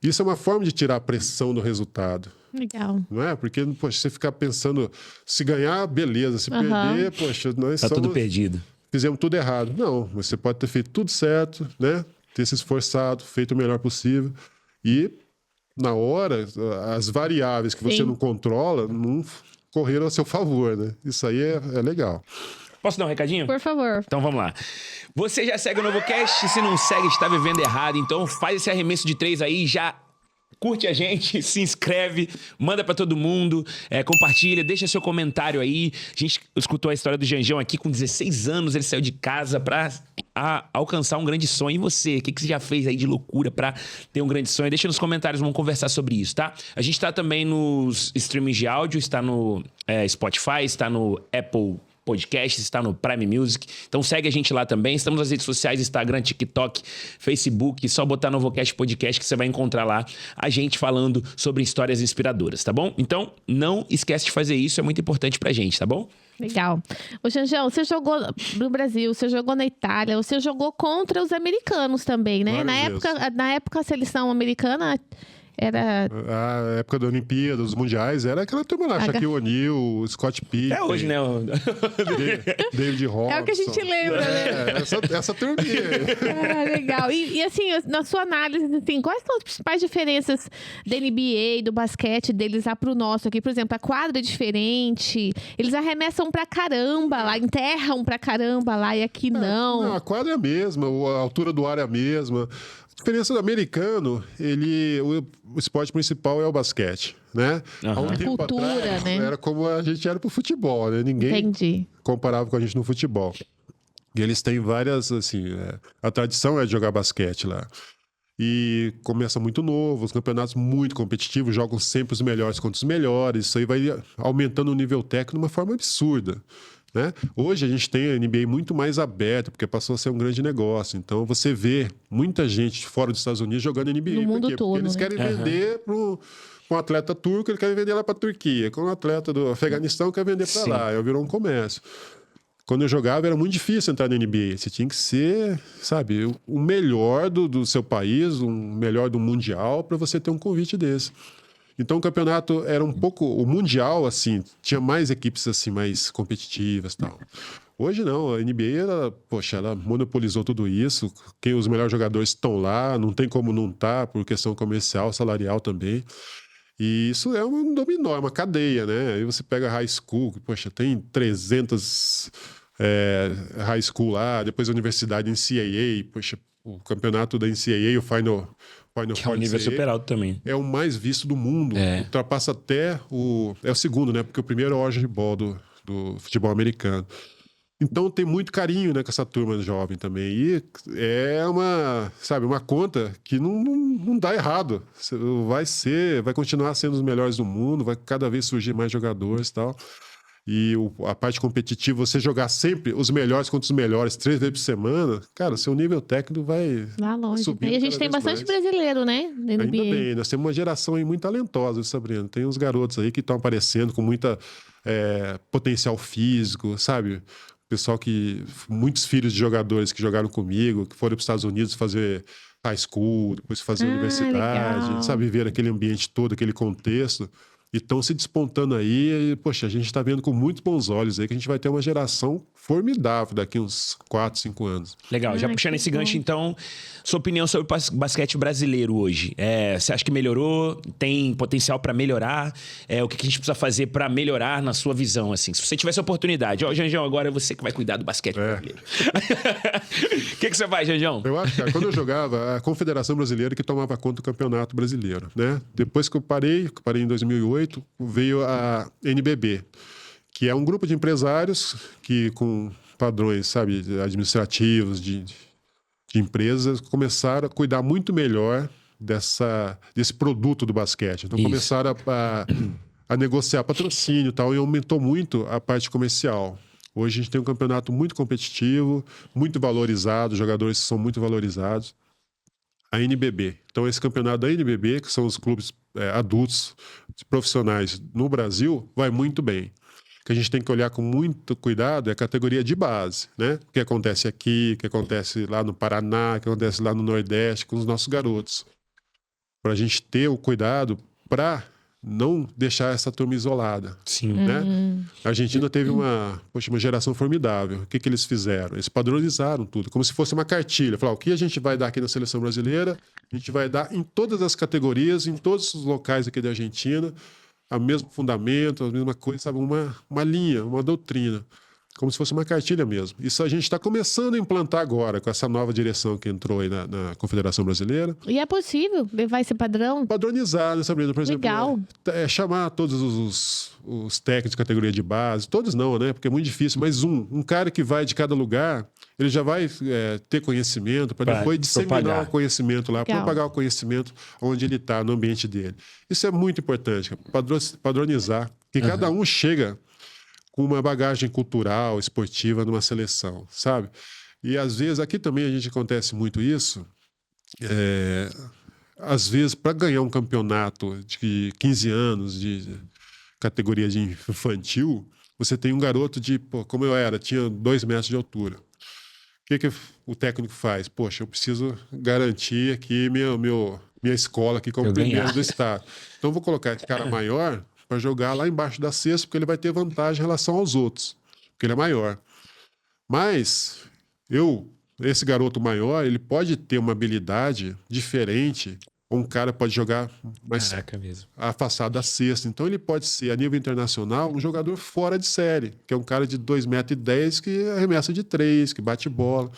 Isso é uma forma de tirar a pressão do resultado. Legal. Não é? Porque, poxa, você ficar pensando, se ganhar, beleza, se perder, poxa, nós tudo perdido. Fizemos tudo errado. Não, você pode ter feito tudo certo, né? Ter se esforçado, feito o melhor possível. E, na hora, as variáveis que você não controla não correram a seu favor, né? Isso aí é legal. Posso dar um recadinho? Por favor. Então vamos lá. Você já segue o NovoCast? Se não segue, está vivendo errado. Então faz esse arremesso de 3 aí, já curte a gente, se inscreve, manda pra todo mundo, compartilha, deixa seu comentário aí. A gente escutou a história do Janjão aqui, com 16 anos ele saiu de casa pra alcançar um grande sonho. E você? O que você já fez aí de loucura pra ter um grande sonho? Deixa nos comentários, vamos conversar sobre isso, tá? A gente tá também nos streamings de áudio, está no Spotify, está no Apple Podcast, está no Prime Music. Então segue a gente lá também. Estamos nas redes sociais, Instagram, TikTok, Facebook. Só botar NovoCast Podcast que você vai encontrar lá a gente falando sobre histórias inspiradoras, tá bom? Então não esquece de fazer isso, é muito importante pra gente, tá bom? Legal. Ô, Janjão, você jogou no Brasil, você jogou na Itália, você jogou contra os americanos também, né? Na época, a seleção americana Era... A época da Olimpíada, dos Mundiais, era aquela turma lá, Shaquille O'Neal, Scott Pippen. É hoje, né? David Robson. É o que a gente lembra, né? Essa turminha. Ah, legal. E assim, na sua análise, assim, quais são as principais diferenças da NBA, do basquete deles lá pro nosso aqui? Por exemplo, a quadra é diferente, eles arremessam pra caramba lá, enterram pra caramba lá e aqui não. Não, a quadra é a mesma, a altura do ar é a mesma. A diferença do americano, o esporte principal é o basquete, né? Há um tempo cultura, atrás, né? era como a gente era pro futebol, né? Ninguém Entendi. comparava com a gente no futebol. E eles têm várias, assim, a tradição é de jogar basquete lá. E começa muito novo, os campeonatos muito competitivos, jogam sempre os melhores contra os melhores, isso aí vai aumentando o nível técnico de uma forma absurda. Né? Hoje a gente tem a NBA muito mais aberta, porque passou a ser um grande negócio. Então você vê muita gente fora dos Estados Unidos jogando NBA. No mundo Por quê? todo, porque eles né? querem vender para um atleta turco, ele quer vender lá para a Turquia. Com um atleta do Afeganistão, quer vender para lá. Aí virou um comércio. Quando eu jogava, era muito difícil entrar na NBA. Você tinha que ser, sabe, o melhor do seu país, o melhor do mundial, para você ter um convite desse. Então o campeonato era um pouco... O mundial, assim, tinha mais equipes assim, mais competitivas e tal. Hoje não, a NBA, ela monopolizou tudo isso. Os melhores jogadores estão lá, não tem como não estar, por questão comercial, salarial também. E isso é um dominó, é uma cadeia, né? Aí você pega a high school, que, tem 300 high school lá, depois a universidade NCAA, o campeonato da NCAA, o Final que é um nível super alto também. É o mais visto do mundo. Ultrapassa até o... É o segundo, né? Porque o primeiro é o Orange Bowl do futebol americano. Então tem muito carinho, né, com essa turma jovem também. E é uma conta que não dá errado. Vai continuar sendo os melhores do mundo, vai cada vez surgir mais jogadores e tal. E a parte competitiva, você jogar sempre os melhores contra os melhores 3 vezes por semana, cara, seu nível técnico vai lá longe. subir. E a gente tem bastante brasileiro, né? Ainda bem, nós temos uma geração aí muito talentosa, Sabrina. Tem uns garotos aí que estão aparecendo com muita potencial físico, sabe? Muitos filhos de jogadores que jogaram comigo, que foram para os Estados Unidos fazer high school, depois fazer universidade, legal. sabe? Viver aquele ambiente todo, aquele contexto. E estão se despontando aí, a gente está vendo com muitos bons olhos aí que a gente vai ter uma geração formidável daqui uns 4, 5 anos. Legal, já puxando esse gancho, então, sua opinião sobre o basquete brasileiro hoje. Você acha que melhorou? Tem potencial para melhorar? O que a gente precisa fazer para melhorar na sua visão, assim? Se você tivesse a oportunidade, Janjão, agora é você que vai cuidar do basquete brasileiro. O que você faz, Janjão? Eu acho, cara, quando eu jogava, a Confederação Brasileira que tomava conta do Campeonato Brasileiro, né? Depois que eu parei em 2008, veio a NBB, que é um grupo de empresários que, com padrões, sabe, administrativos, de empresas, começaram a cuidar muito melhor desse produto do basquete. Então, começaram a negociar patrocínio e tal, e aumentou muito a parte comercial. Hoje a gente tem um campeonato muito competitivo, muito valorizado, os jogadores são muito valorizados. A NBB. Então, esse campeonato da NBB, que são os clubes adultos, profissionais no Brasil, vai muito bem. O que a gente tem que olhar com muito cuidado é a categoria de base, né? O que acontece aqui, o que acontece lá no Paraná, o que acontece lá no Nordeste com os nossos garotos. Para a gente ter o cuidado para não deixar essa turma isolada. Sim. Né? A Argentina teve uma geração formidável. O que eles fizeram? Eles padronizaram tudo, como se fosse uma cartilha. Falaram, o que a gente vai dar aqui na seleção brasileira, a gente vai dar em todas as categorias, em todos os locais aqui da Argentina, o mesmo fundamento, a mesma coisa, sabe? Uma linha, uma doutrina. Como se fosse uma cartilha mesmo. Isso a gente está começando a implantar agora, com essa nova direção que entrou aí na Confederação Brasileira. E é possível levar esse padrão? Padronizar, né, Sabrina? Por exemplo, legal. Chamar todos os técnicos de categoria de base, todos não, né? Porque é muito difícil, mas um cara que vai de cada lugar, ele já vai ter conhecimento para depois disseminar o conhecimento lá, propagar o conhecimento onde ele está, no ambiente dele. Isso é muito importante, padronizar, que cada um chega com uma bagagem cultural, esportiva numa seleção, sabe? E às vezes, aqui também a gente acontece muito isso, às vezes para ganhar um campeonato de 15 anos de categoria de infantil, você tem um garoto como eu era, tinha 2 metros de altura. O que o técnico faz? Poxa, eu preciso garantir aqui minha escola aqui como primeiro do estado. Então, eu vou colocar esse cara maior para jogar lá embaixo da cesta, porque ele vai ter vantagem em relação aos outros, porque ele é maior. Mas esse garoto maior, ele pode ter uma habilidade diferente, ou um cara pode jogar mais afastado da cesta. Então, ele pode ser, a nível internacional, um jogador fora de série, que é um cara de 2,10 metros que arremessa de 3, que bate bola.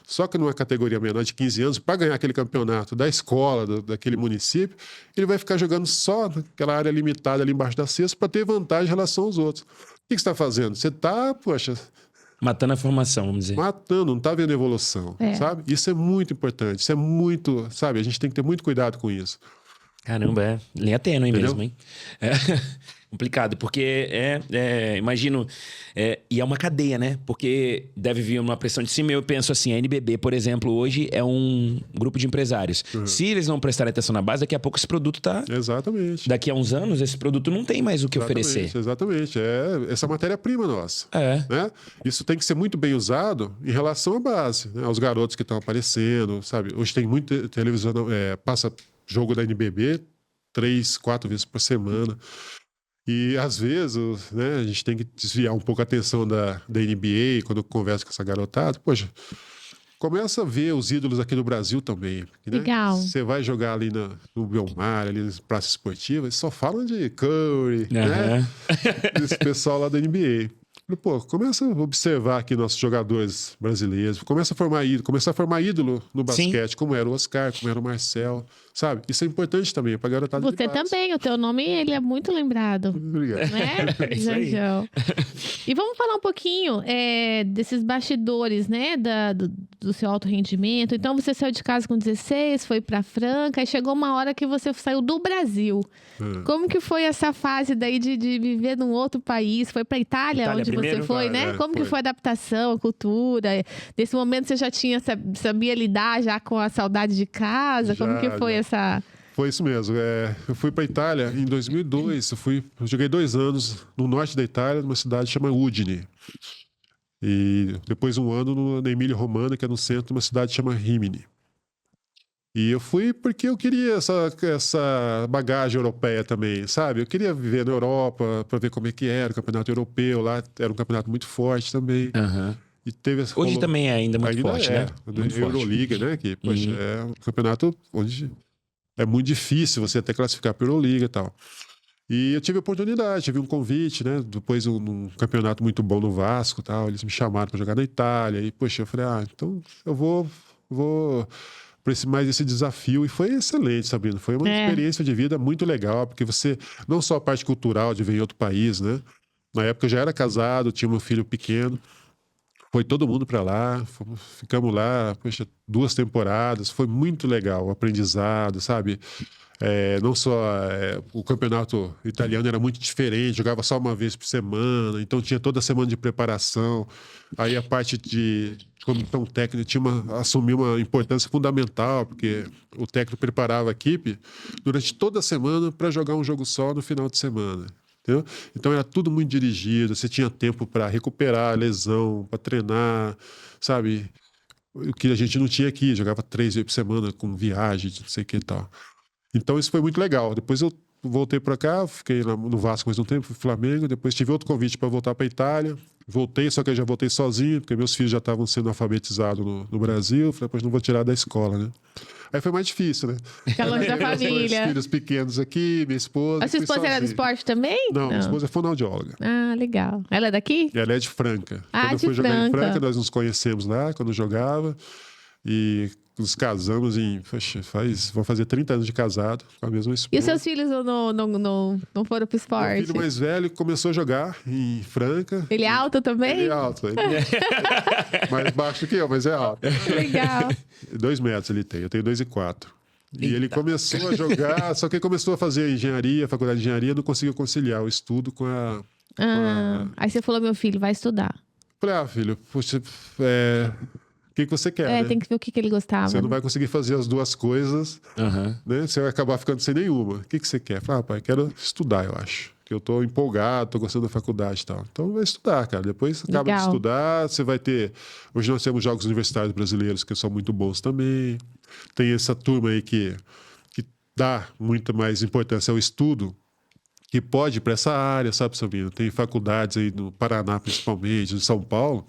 Só que numa categoria menor de 15 anos, para ganhar aquele campeonato da escola, daquele município, ele vai ficar jogando só naquela área limitada ali embaixo da cesta para ter vantagem em relação aos outros. O que você está fazendo? Você está, matando a formação, vamos dizer. Matando, não está vendo evolução, sabe? Isso é muito importante, isso é muito, sabe? A gente tem que ter muito cuidado com isso. Caramba, linha tênue mesmo, hein? Complicado, porque imagino, e é uma cadeia, né? Porque deve vir uma pressão de cima. Eu penso assim, a NBB, por exemplo, hoje é um grupo de empresários. Se eles não prestarem atenção na base, daqui a pouco esse produto tá... Exatamente. Daqui a uns anos, esse produto não tem mais o que oferecer. Exatamente, essa matéria-prima nossa. Né? Isso tem que ser muito bem usado em relação à base, né? Aos garotos que estão aparecendo, sabe? Hoje tem muita televisão, passa jogo da NBB 3, 4 vezes por semana. E, às vezes, né, a gente tem que desviar um pouco a atenção da NBA quando conversa com essa garotada. Poxa, começa a ver os ídolos aqui no Brasil também. Né? Legal. Você vai jogar ali no Belmar, ali nas praças esportivas, eles só falam de Curry, né? Esse pessoal lá da NBA. Pô, começa a observar aqui nossos jogadores brasileiros, começa a formar ídolo no basquete, como era o Oscar, como era o Marcel, sabe? Isso é importante também para garotada de base. Você também, o teu nome, ele é muito lembrado. Obrigado. Né? E vamos falar um pouquinho desses bastidores, né, do seu alto rendimento. Então, você saiu de casa com 16, foi para Franca, e chegou uma hora que você saiu do Brasil. Como que foi essa fase daí de viver num outro país? Foi para Itália, onde você foi, né? Como que foi a adaptação, a cultura? Nesse momento você já sabia lidar já com a saudade de casa? Como que foi essa... Foi isso mesmo. Eu fui para a Itália em 2002. Eu joguei 2 anos no norte da Itália, numa cidade chamada Udine. E depois 1 ano na Emília-Romana, que é no centro, uma cidade chamada Rimini. E eu fui porque eu queria essa bagagem europeia também, sabe? Eu queria viver na Europa para ver como é que era o campeonato europeu. Lá era um campeonato muito forte também. E teve hoje também é ainda muito forte, né? Muito Euroliga, né? Que, poxa, é um campeonato onde é muito difícil você até classificar para a Euroliga e tal. E eu tive a oportunidade, tive um convite, né? Depois um campeonato muito bom no Vasco e tal. Eles me chamaram para jogar na Itália. E, poxa, eu falei, então eu vou mais esse desafio, e foi excelente, Sabrina. Foi uma experiência de vida muito legal, porque você, não só a parte cultural de ver em outro país, né? Na época eu já era casado, tinha meu filho pequeno, foi todo mundo para lá, ficamos lá, poxa, 2 temporadas, foi muito legal o aprendizado, sabe? Não só o campeonato italiano era muito diferente, jogava só uma vez por semana, então tinha toda a semana de preparação. Aí a parte de comissão técnica assumiu uma importância fundamental, porque o técnico preparava a equipe durante toda a semana para jogar um jogo só no final de semana. Entendeu? Então era tudo muito dirigido, você tinha tempo para recuperar a lesão, para treinar, sabe? O que a gente não tinha aqui, jogava 3 vezes por semana com viagem, não sei o que e tal. Então isso foi muito legal. Depois eu voltei para cá, fiquei no Vasco mais um tempo, fui Flamengo, depois tive outro convite para voltar para a Itália. Voltei, só que eu já voltei sozinho, porque meus filhos já estavam sendo alfabetizados no Brasil. Falei, depois não vou tirar da escola, né? Aí foi mais difícil, né? Ficar longe da família. Meus filhos pequenos aqui, minha esposa. A sua esposa era do esporte também? Não, minha esposa é fonoaudióloga. Ah, legal. Ela é daqui? Ela é de Franca. Ah, quando eu fui jogar em Franca, nós nos conhecemos lá, quando eu jogava. E nos casamos vão fazer 30 anos de casado com a mesma esposa. E os seus filhos não foram pro esporte? Meu filho mais velho começou a jogar em Franca. Ele é alto também? Ele é alto. Mais baixo que eu, mas é alto. Legal. 2 metros ele tem, eu tenho 2,4. E ele começou a jogar, só que ele começou a fazer faculdade de engenharia, não conseguiu conciliar o estudo com a... Aí você falou, meu filho, vai estudar. Falei, filho, puxa, o que você quer, né? Tem que ver o que ele gostava. Você não vai conseguir fazer as 2 coisas, né? Você vai acabar ficando sem nenhuma. O que você quer? Falei, pai, quero estudar, eu acho. Que eu tô empolgado, tô gostando da faculdade e tal. Então vai estudar, cara. Depois acaba de estudar, você vai ter... Hoje nós temos jogos universitários brasileiros que são muito bons também. Tem essa turma aí que dá muito mais importância ao estudo, que pode ir para essa área, sabe, Sabino? Tem faculdades aí no Paraná, principalmente, em São Paulo,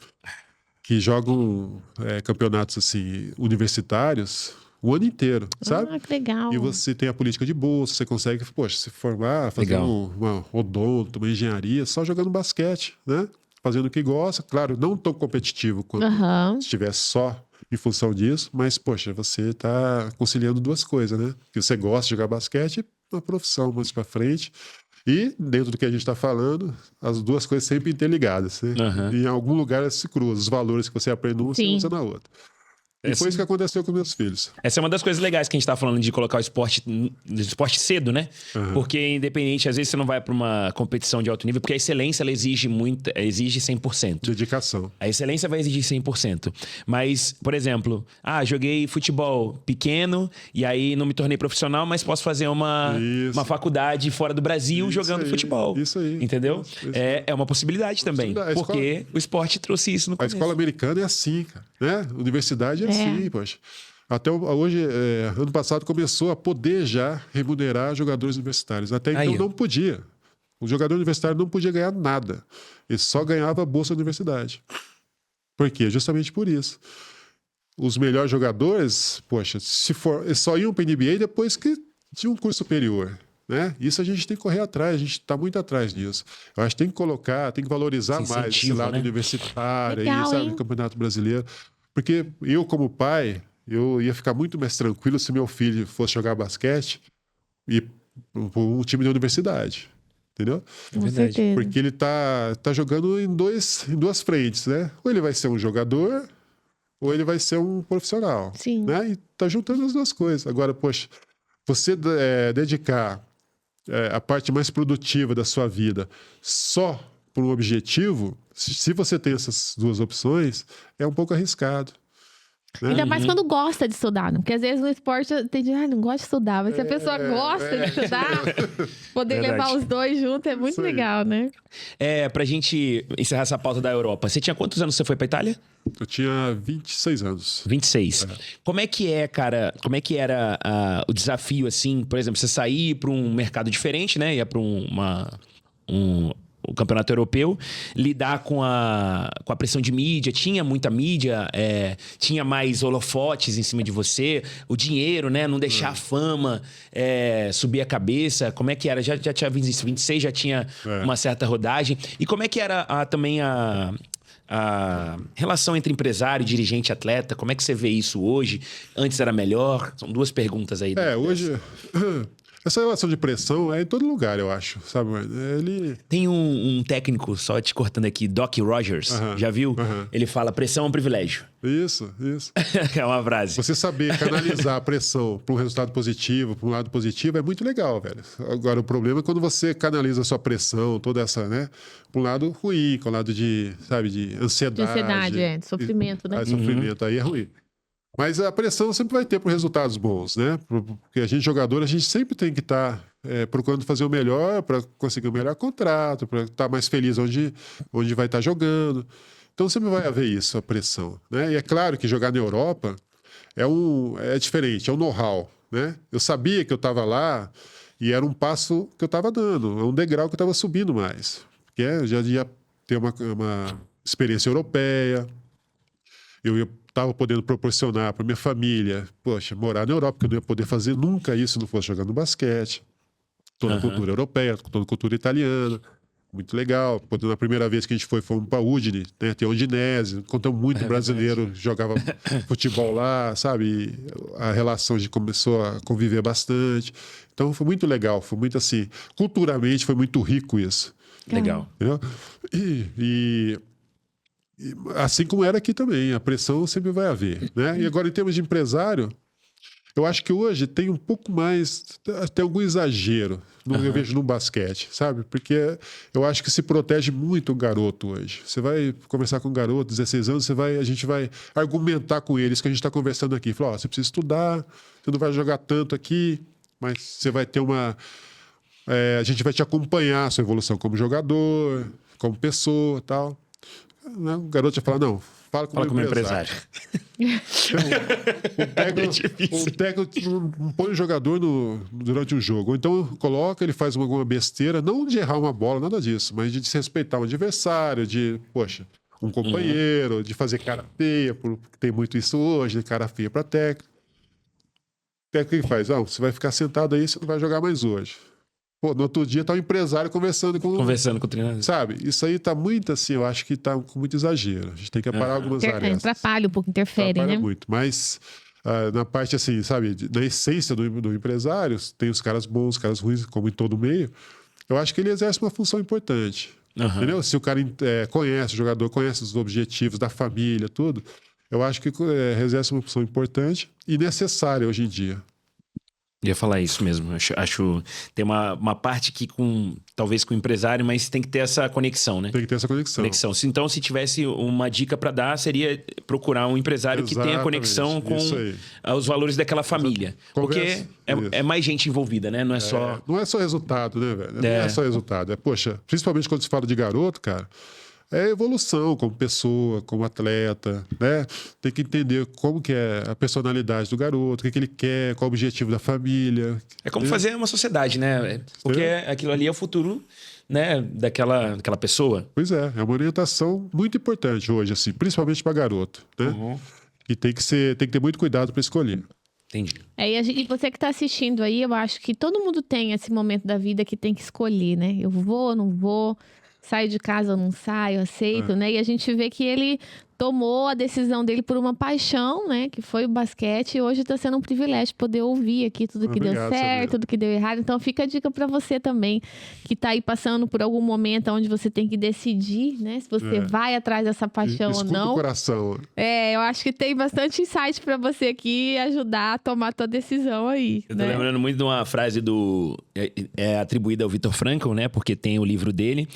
que jogam campeonatos assim, universitários o ano inteiro, sabe? Ah, que legal. E você tem a política de bolsa, você consegue, poxa, se formar, fazer uma odonto, uma engenharia, só jogando basquete, né? Fazendo o que gosta, claro, não tão competitivo quanto se estivesse só em função disso, mas, poxa, você está conciliando duas coisas, né? Que você gosta de jogar basquete e uma profissão mais para frente. E, dentro do que a gente está falando, as duas coisas sempre interligadas, né? Em algum lugar elas se cruzam, os valores que você aprende numa, você usa na outra. E foi isso que aconteceu com meus filhos. Essa é uma das coisas legais que a gente tá falando de colocar o esporte cedo, né? Porque independente, às vezes você não vai para uma competição de alto nível, porque a excelência ela exige 100%. Dedicação. A excelência vai exigir 100%. Mas, por exemplo, joguei futebol pequeno e aí não me tornei profissional, mas posso fazer uma faculdade fora do Brasil jogando futebol. Isso aí. Entendeu? Isso. É uma possibilidade também. Porque o esporte trouxe isso no começo. A escola americana é assim, cara, né? Universidade é assim, poxa. Até hoje, ano passado, começou a poder já remunerar jogadores universitários. Até então não podia. O jogador universitário não podia ganhar nada. Ele só ganhava a bolsa da universidade. Por quê? Justamente por isso. Os melhores jogadores, poxa, eles só iam para a NBA depois que tinha um curso superior. Né? Isso a gente tem que correr atrás, a gente está muito atrás disso. Eu acho que tem que colocar, tem que valorizar mais esse lado universitário, legal, aí, sabe, no Campeonato Brasileiro. Porque eu, como pai, eu ia ficar muito mais tranquilo se meu filho fosse jogar basquete e um time da universidade. Entendeu? Com certeza. Porque ele tá jogando em duas frentes, né? Ou ele vai ser um jogador, ou ele vai ser um profissional. Sim. Né? E tá juntando as duas coisas. Agora, poxa, você dedicar a parte mais produtiva da sua vida só por um objetivo, se você tem essas duas opções, é um pouco arriscado. Né? Ainda mais quando gosta de estudar, né? Porque às vezes no esporte tem gente, não gosta de estudar, mas se a pessoa gosta de estudar, poder levar os dois juntos é muito legal, né? Pra gente encerrar essa pauta da Europa, você tinha quantos anos você foi pra Itália? Eu tinha 26 anos. 26. Como é que cara? Como é que era o desafio, assim? Por exemplo, você sair para um mercado diferente, né? Ia para o campeonato europeu, lidar com a pressão de mídia, tinha muita mídia, tinha mais holofotes em cima de você, o dinheiro, né? Não deixar a fama subir a cabeça. Como é que era? Já tinha 26, já tinha uma certa rodagem. E como é que era também a relação entre empresário, dirigente e atleta? Como é que você vê isso hoje? Antes era melhor? São duas perguntas aí. Hoje... Essa relação de pressão é em todo lugar, eu acho, sabe? Tem um técnico, só te cortando aqui, Doc Rogers, já viu? Ele fala, pressão é um privilégio. Isso. É uma frase. Você saber canalizar a pressão para um resultado positivo, para um lado positivo, é muito legal, velho. Agora, o problema é quando você canaliza a sua pressão, toda essa, né? Para um lado ruim, com o lado de ansiedade. De ansiedade, de sofrimento, né? Sofrimento, aí é ruim. Mas a pressão sempre vai ter por resultados bons, né? Porque a gente, jogador, a gente sempre tem que estar procurando fazer o melhor para conseguir o melhor contrato, para estar mais feliz onde vai estar jogando. Então sempre vai haver isso, a pressão. Né? E é claro que jogar na Europa é diferente, é um know-how. Né? Eu sabia que eu estava lá e era um passo que eu estava dando, é um degrau que eu estava subindo mais. Porque eu já ia ter uma experiência europeia, eu estava podendo proporcionar para minha família, poxa, morar na Europa, porque eu não ia poder fazer nunca isso se não fosse jogando basquete. Toda a cultura europeia, toda a cultura italiana. Muito legal. Na primeira vez que a gente fomos para Udine, né? Tem a Udinese, encontramos muito brasileiro, jogava futebol lá, sabe? E a relação a gente começou a conviver bastante. Então foi muito legal, foi muito assim, culturalmente foi muito rico isso. Legal. Entendeu? E assim como era aqui também, a pressão sempre vai haver, né? E agora, em termos de empresário, eu acho que hoje tem um pouco mais, tem algum exagero, eu vejo no basquete, sabe? Porque eu acho que se protege muito o garoto hoje. Você vai conversar com um garoto, 16 anos, a gente vai argumentar com eles que a gente está conversando aqui. Falar, você precisa estudar, você não vai jogar tanto aqui, mas você vai ter a gente vai te acompanhar a sua evolução como jogador, como pessoa e tal. O garoto ia falar, não, fala como empresário. O técnico não põe o jogador durante o jogo. Ou então coloca, ele faz alguma besteira, não de errar uma bola, nada disso, mas de desrespeitar um adversário, de, poxa, um companheiro, de fazer cara feia, porque tem muito isso hoje, de cara feia para técnico. O técnico que faz? Você vai ficar sentado aí, você não vai jogar mais hoje. Pô, no outro dia tá o empresário conversando com o treinador. Sabe? Isso aí tá muito assim, eu acho que tá com muito exagero. A gente tem que parar algumas áreas. Atrapalha um pouco, interfere, né? Muito. Mas na parte assim, sabe, na essência do empresário, tem os caras bons, os caras ruins, como em todo meio. Eu acho que ele exerce uma função importante. Entendeu? Se o cara conhece o jogador, conhece os objetivos da família, tudo, eu acho que exerce uma função importante e necessária hoje em dia. Eu ia falar isso mesmo. Acho tem uma parte que talvez com o empresário, mas tem que ter essa conexão, né? Tem que ter essa conexão. Então, se tivesse uma dica para dar, seria procurar um empresário que tenha conexão com os valores daquela família. Porque é mais gente envolvida, né? Não é só... Não é só resultado, né, velho? Não é só resultado. Poxa, principalmente quando se fala de garoto, cara, é evolução como pessoa, como atleta, né? Tem que entender como que é a personalidade do garoto, o que ele quer, qual o objetivo da família. É como fazer uma sociedade, né? Porque aquilo ali é o futuro, né, daquela pessoa. Pois é uma orientação muito importante hoje, assim, principalmente para garoto, né? E tem que ter muito cuidado para escolher. Entendi. E você que está assistindo aí, eu acho que todo mundo tem esse momento da vida que tem que escolher, né? Eu vou, não vou... Saio de casa ou não saio, aceito, né? E a gente vê que ele tomou a decisão dele por uma paixão, né? Que foi o basquete. E hoje está sendo um privilégio poder ouvir aqui tudo que deu certo, tudo que deu errado. Então fica a dica para você também, que está aí passando por algum momento onde você tem que decidir, né? Se você vai atrás dessa paixão ou não. Escuta o coração. Eu acho que tem bastante insight para você aqui ajudar a tomar a tua decisão aí. Eu tô lembrando muito de uma frase atribuída ao Viktor Frankl, né? Porque tem o livro dele.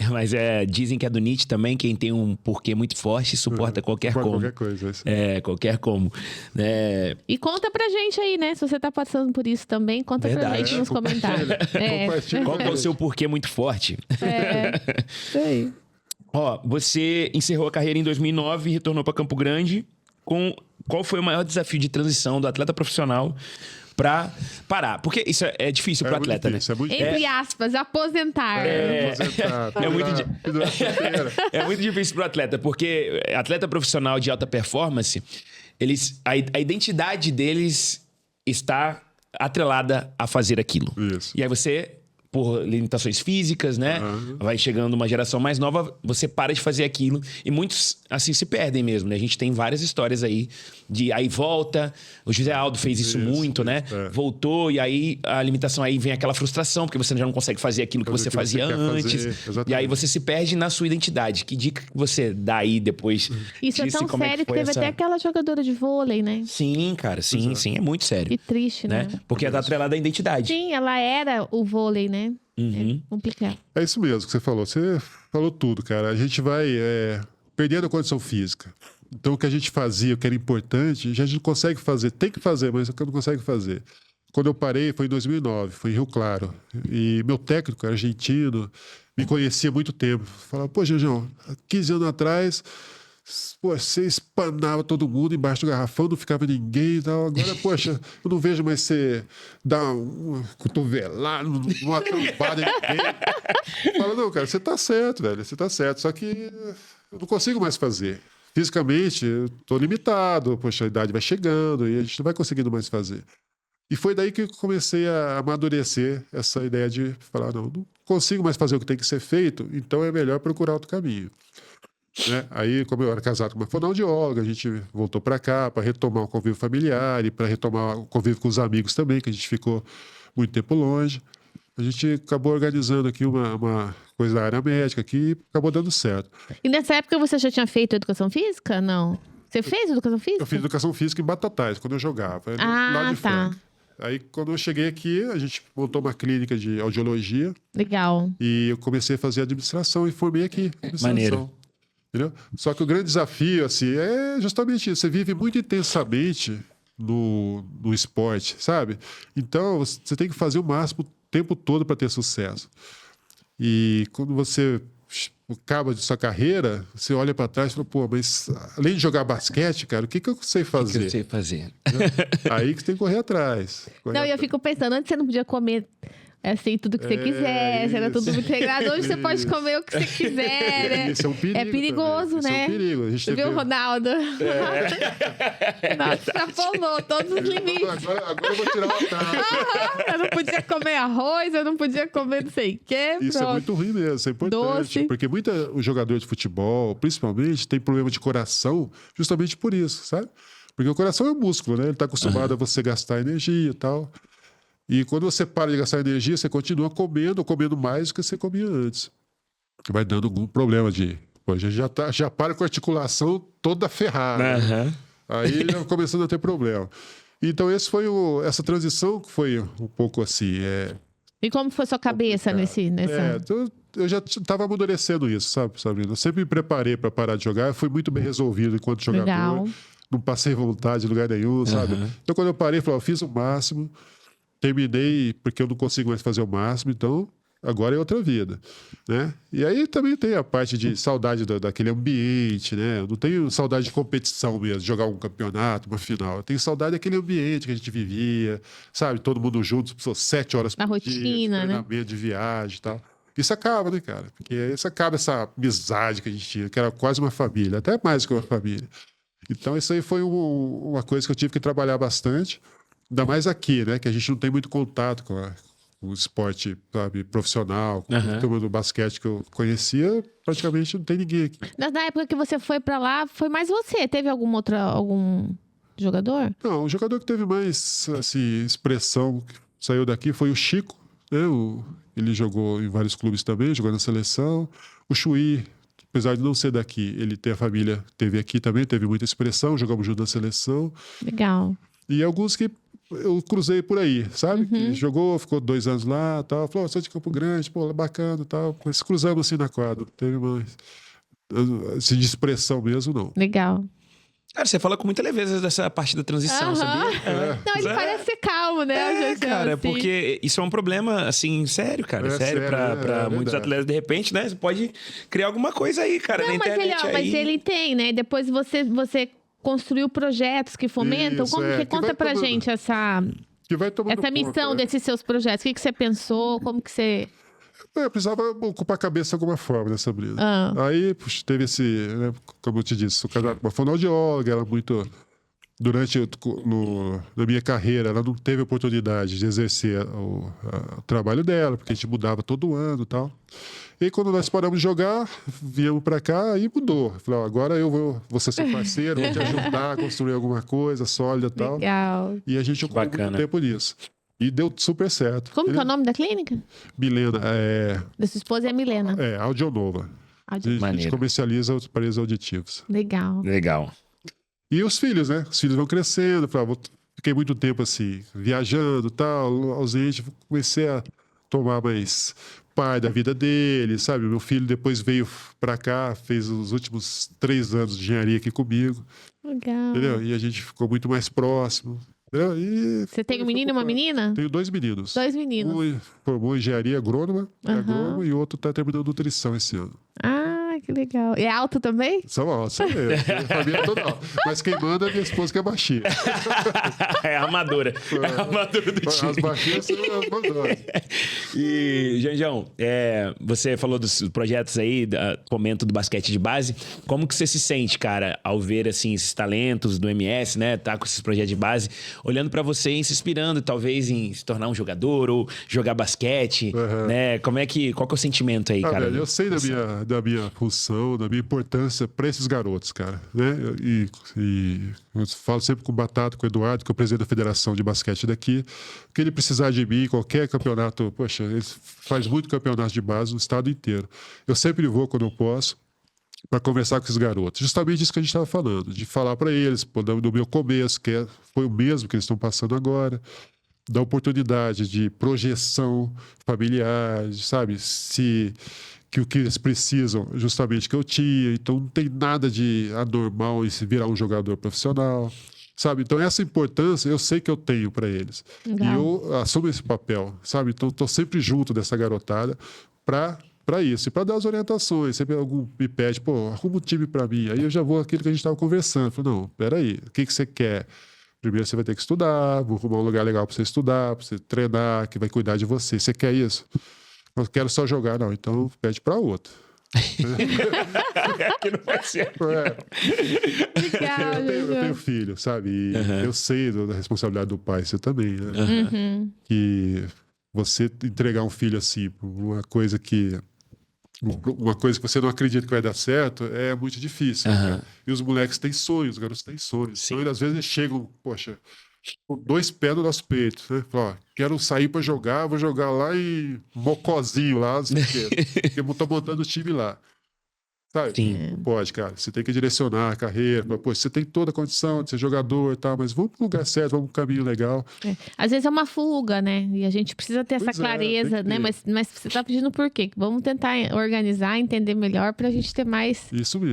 Mas dizem que é do Nietzsche também, quem tem um porquê muito forte suporta qualquer como. Qualquer coisa. Qualquer como. E conta pra gente aí, né? Se você tá passando por isso também, conta pra gente nos comentários. Qual que é o seu porquê muito forte? Isso aí. Você encerrou a carreira em 2009 e retornou para Campo Grande. Qual foi o maior desafio de transição do atleta profissional pra parar? Porque isso é difícil pro atleta, difícil, né? Entre aspas, aposentar. É muito difícil pro atleta, porque atleta profissional de alta performance, a identidade deles está atrelada a fazer aquilo. Isso. E aí você, por limitações físicas, né? Vai chegando uma geração mais nova, você para de fazer aquilo. E muitos, assim, se perdem mesmo, né? A gente tem várias histórias aí de aí volta. O José Aldo fez isso muito, né? Voltou e aí a limitação aí vem aquela frustração, porque você já não consegue fazer aquilo que você fazia antes. E aí você se perde na sua identidade. Que dica que você dá aí depois isso disso? É tão sério que teve até aquela jogadora de vôlei, né? Sim, cara. Sim, é muito sério. Que triste, né? Porque tá atrelada à identidade. Sim, ela era o vôlei, né? É complicado. É isso mesmo que você falou. Você falou tudo, cara. A gente vai perdendo a condição física. Então, o que a gente fazia, o que era importante, já a gente não consegue fazer. Tem que fazer, mas não consegue fazer. Quando eu parei, foi em 2009, foi em Rio Claro. E meu técnico, argentino, me conhecia há muito tempo. Falava, pô, Jejão, há 15 anos atrás... Pô, você espanava todo mundo embaixo do garrafão, não ficava ninguém e tal. Agora, poxa, eu não vejo mais você dar uma cotovelada, uma trombada em ninguém. Fala, não, cara, você tá certo, velho, você tá certo. Só que eu não consigo mais fazer. Fisicamente, eu tô limitado, poxa, a idade vai chegando e a gente não vai conseguindo mais fazer. E foi daí que eu comecei a amadurecer essa ideia de falar, não consigo mais fazer o que tem que ser feito, então é melhor procurar outro caminho. Né? Aí, como eu era casado com uma fonoaudióloga, a gente voltou para cá para retomar o convívio familiar e para retomar o convívio com os amigos também, que a gente ficou muito tempo longe. A gente acabou organizando aqui uma coisa da área médica que acabou dando certo. E nessa época você já tinha feito educação física? Não. Você fez educação física? Eu fiz educação física em Batatais, quando eu jogava. Lá de Franca. Aí, quando eu cheguei aqui, a gente montou uma clínica de audiologia. Legal. E eu comecei a fazer administração e formei aqui. Maneiro. Entendeu? Só que o grande desafio, assim, é justamente isso. Você vive muito intensamente no esporte, sabe? Então, você tem que fazer o máximo o tempo todo para ter sucesso. E quando você acaba de sua carreira, você olha para trás e fala, pô, mas além de jogar basquete, cara, o que eu sei fazer? O que eu sei fazer? Aí que você tem que correr atrás. Não, e eu fico pensando, antes você não podia comer assim, tudo que você quisesse, era tudo muito integrado. Hoje você pode comer o que você quiser, né? Esse é um perigo. É perigoso, também. né? Esse é um perigo. A gente Você viu o Ronaldo? Nossa, extrapolou todos os limites. Agora eu vou tirar uma taça. Eu não podia comer arroz, eu não podia comer não sei o quê. Isso pronto. é muito ruim mesmo, isso é importante. Doce. Porque o jogador de futebol, principalmente, tem problema de coração justamente por isso, sabe? Porque o coração é um músculo, né? Ele está acostumado a você gastar energia e tal. E quando você para de gastar energia, você continua comendo mais do que você comia antes. Vai dando algum problema de... Pô, já para com a articulação toda ferrada. Aham. Aí já começando a ter problema. Então, essa transição que foi um pouco assim... E como foi sua cabeça nessa... Eu já estava amadurecendo isso, sabe, Sabrina? Eu sempre me preparei para parar de jogar. Fui muito bem resolvido enquanto jogador. Legal. Não passei vontade em lugar nenhum, sabe? Então, quando eu parei, eu fiz o máximo. Terminei porque eu não consigo mais fazer o máximo. Então, agora é outra vida, né? E aí também tem a parte de saudade daquele ambiente, né? Eu não tenho saudade de competição mesmo, de jogar um campeonato, uma final. Eu tenho saudade daquele ambiente que a gente vivia, sabe? Todo mundo junto, 7 horas por A dia, rotina, de né? treinamento, de viagem e tal. Isso acaba, né, cara? Porque isso acaba essa amizade que a gente tinha, que era quase uma família, até mais que uma família. Então, isso aí foi uma coisa que eu tive que trabalhar bastante, ainda mais aqui, né? Que a gente não tem muito contato com o esporte, sabe, profissional, com a turma do basquete que eu conhecia, praticamente não tem ninguém aqui. Na época que você foi pra lá, foi mais você. Teve algum jogador? Não, o jogador que teve mais assim, expressão, que saiu daqui, foi o Chico, né? Ele jogou em vários clubes também, jogou na seleção. O Chuí, apesar de não ser daqui, ele tem a família, teve aqui também, teve muita expressão, jogamos junto na seleção. Legal. E alguns que eu cruzei por aí, sabe? Que jogou, ficou 2 anos lá, tal. Falou, sou de Campo Grande, pô, bacana, tal. Mas cruzamos assim na quadra. Teve mais assim, de expressão mesmo, não. Legal. Cara, você fala com muita leveza dessa parte da transição, sabia? Não, ele parece ser calmo, né? Cara, assim. porque isso é um problema, assim, sério, cara. É sério, pra verdade. muitos atletas, de repente, né? Você pode criar alguma coisa aí, cara, na Não, internet aí. mas ele tem, né? Depois você construiu projetos que fomentam. Isso, Como que que conta vai pra tomando- gente essa Que vai tomando missão conta, né? desses seus projetos? O que você pensou? Como que você... Eu precisava ocupar a cabeça de alguma forma, né, Sabrina? Aí, puxa, teve esse, né, como eu te disse, sou casado com uma fonoaudióloga, ela muito... Na minha carreira, ela não teve oportunidade de exercer o trabalho dela, porque a gente mudava todo ano e tal. E aí, quando nós paramos de jogar, viemos para cá e mudou. Falei, ó, agora eu vou ser seu parceiro, vou te ajudar a construir alguma coisa sólida e tal. Legal. E a gente ocupou muito tempo nisso. E deu super certo. Como que é o nome da clínica? Milena, Da sua esposa é a Milena. Audionova. A gente Maneiro. comercializa os aparelhos auditivos. Legal. Legal. E os filhos, né? Os filhos vão crescendo. Fiquei muito tempo assim, viajando, tal, ausente. Comecei a tomar mais parte da vida dele, sabe? Meu filho depois veio pra cá, fez os últimos 3 anos de engenharia aqui comigo. Legal. Entendeu? E a gente ficou muito mais próximo. Entendeu? E Você tem um menino e uma menina? Tenho 2 meninos. 2 meninos. Um formou engenharia agrônoma, agrônomo, e o outro está terminando nutrição esse ano. Ah, que legal. E é alto também? São altos, são eu. Minha família é toda alta. Mas quem manda é minha esposa, que é baixinha. É a armadura. É a armadura do time. As baixinhas são as mandoras. E, Janjão, você falou dos projetos aí, fomento do basquete de base. Como que você se sente, cara, ao ver, assim, esses talentos do MS, né? Tá com esses projetos de base, olhando pra você e se inspirando, talvez, em se tornar um jogador ou jogar basquete, né? Qual que é o sentimento aí, cara? Velho, eu sei da minha função, da minha importância para esses garotos, cara, né? E eu falo sempre com o Batata, com o Eduardo, que é o presidente da Federação de Basquete daqui, que ele precisar de mim, qualquer campeonato, poxa, ele faz muito campeonato de base no estado inteiro. Eu sempre vou quando eu posso para conversar com esses garotos. Justamente isso que a gente estava falando, de falar para eles, do meu começo, que foi o mesmo que eles estão passando agora, da oportunidade de projeção familiar, sabe? Que o que eles precisam, justamente, que eu tinha. Então, não tem nada de anormal em se virar um jogador profissional, sabe? Então, essa importância eu sei que eu tenho para eles. Legal. E eu assumo esse papel, sabe? Então, estou sempre junto dessa garotada para para isso. E para dar as orientações. Sempre algum me pede, pô, arruma um time para mim. Aí eu já vou aquilo que a gente estava conversando. Eu falo, não, peraí, o que você quer? Primeiro você vai ter que estudar, vou arrumar um lugar legal para você estudar, para você treinar, que vai cuidar de você. Você quer isso? Eu quero só jogar. Não, então pede para outro. Que não vai ser. Legal, Eu tenho filho, sabe? E eu sei da responsabilidade do pai, você também, né? Que você entregar um filho assim, uma coisa que você não acredita que vai dar certo, é muito difícil. Né? E os moleques têm sonhos, os garotos têm sonhos. Sim. Então, às vezes, eles chegam, poxa, com 2 pés no nosso peito, né? Fala, ó, quero sair para jogar, vou jogar lá em Mocozinho, lá, não sei o quê. Porque eu tô montando o time lá. Sabe? Sim. Não pode, cara. Você tem que direcionar a carreira. Pô, você tem toda a condição de ser jogador e tal, mas vamos pro lugar certo, vamos pro caminho legal. Às vezes é uma fuga, né? E a gente precisa ter essa clareza, né? Mas você tá pedindo por quê? Vamos tentar organizar, entender melhor pra gente ter mais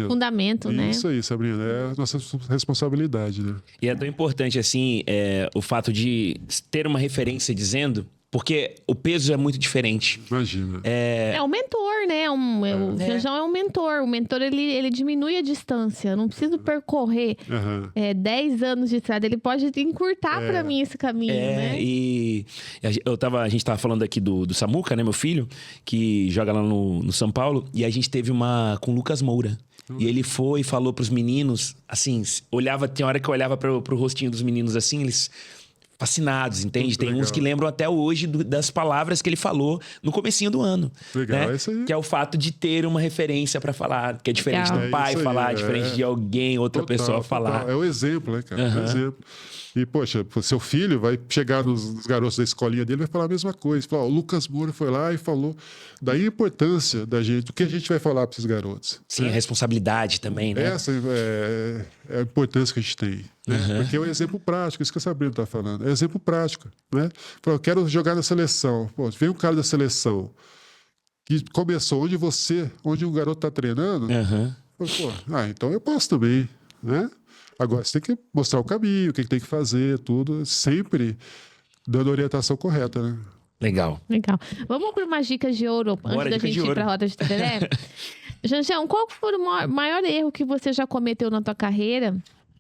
fundamento, né? Isso aí, Sabrina. É a nossa responsabilidade, né? E é tão importante, assim, o fato de ter uma referência dizendo... Porque o peso é muito diferente. Imagina. É o mentor, né? O Janjão é um mentor. O mentor, ele diminui a distância. Eu não preciso percorrer 10 anos de estrada. Ele pode encurtar pra mim esse caminho, né? E a gente tava falando aqui do Samuca, né? Meu filho, que joga lá no São Paulo. E a gente teve uma com o Lucas Moura. E ele foi e falou pros meninos, assim, tinha hora que eu olhava pro rostinho dos meninos assim, eles... fascinados, entende? Muito tem legal. uns que lembram até hoje das palavras que ele falou no comecinho do ano. Legal, né? isso aí. Que é o fato de ter uma referência pra falar, que é diferente do pai falar, diferente de alguém, outra pessoa falar. É o exemplo, né, cara? É o exemplo. E, poxa, seu filho vai chegar nos garotos da escolinha dele e vai falar a mesma coisa. Falar, o Lucas Moura foi lá e falou. Daí a importância da gente, do que a gente vai falar para esses garotos. Sim, a responsabilidade também, né? Essa é a importância que a gente tem. Né? Porque é um exemplo prático, isso que a Sabrina está falando. É exemplo prático. Né? Fala, eu quero jogar na seleção. Pô, vem um cara da seleção que começou onde o garoto está treinando. Pô, então eu posso também, né? Agora, você tem que mostrar o caminho, o que tem que fazer, tudo, sempre dando a orientação correta, né? Legal. Vamos por umas dicas de ouro antes da gente ir para a roda de Tereré? Janjão, qual foi o maior erro que você já cometeu na tua carreira?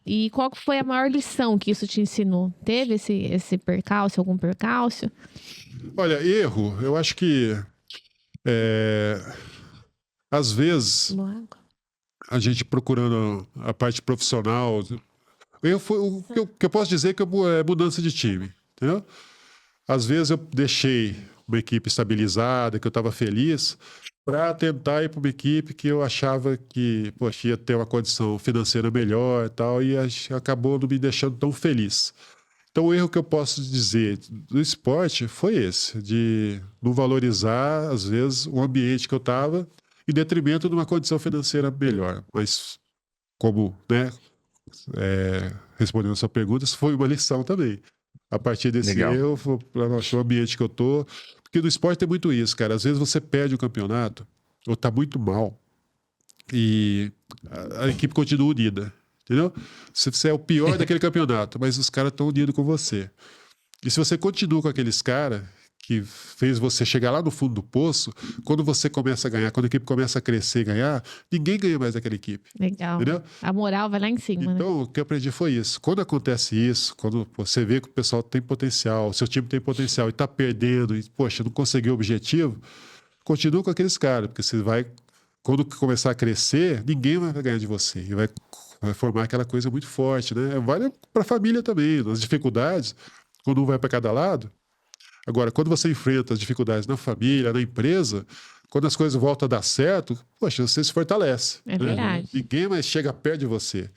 E qual foi a maior lição que isso te ensinou? Teve esse percalço, algum percalço? Olha, erro, eu acho que às vezes... a gente procurando a parte profissional. O que eu posso dizer que é mudança de time. Entendeu? Às vezes eu deixei uma equipe estabilizada, que eu estava feliz, para tentar ir para uma equipe que eu achava que ia ter uma condição financeira melhor e tal, e acabou não me deixando tão feliz. Então o erro que eu posso dizer do esporte foi esse, de não valorizar, às vezes, o ambiente que eu estava, em detrimento de uma condição financeira melhor. Mas, como, né, respondendo a sua pergunta, isso foi uma lição também. A partir desse erro, o ambiente que eu tô... Porque no esporte tem muito isso, cara. Às vezes você perde o campeonato, ou tá muito mal, e a equipe continua unida, entendeu? Você é o pior daquele campeonato, mas os caras estão unidos com você. E se você continua com aqueles caras... que fez você chegar lá no fundo do poço, quando você começa a ganhar, quando a equipe começa a crescer e ganhar, ninguém ganha mais daquela equipe. Legal. Entendeu? A moral vai lá em cima, então, né? o que eu aprendi foi isso. Quando acontece isso, quando você vê que o pessoal tem potencial, o seu time tem potencial e está perdendo, e, poxa, não conseguiu o objetivo, continua com aqueles caras, porque você vai, quando começar a crescer, ninguém vai ganhar de você. E vai formar aquela coisa muito forte, né? Vale para a família também, nas dificuldades, quando um vai para cada lado. Agora, quando você enfrenta as dificuldades na família, na empresa, quando as coisas voltam a dar certo, poxa, você se fortalece. É verdade. Ninguém mais chega perto de você.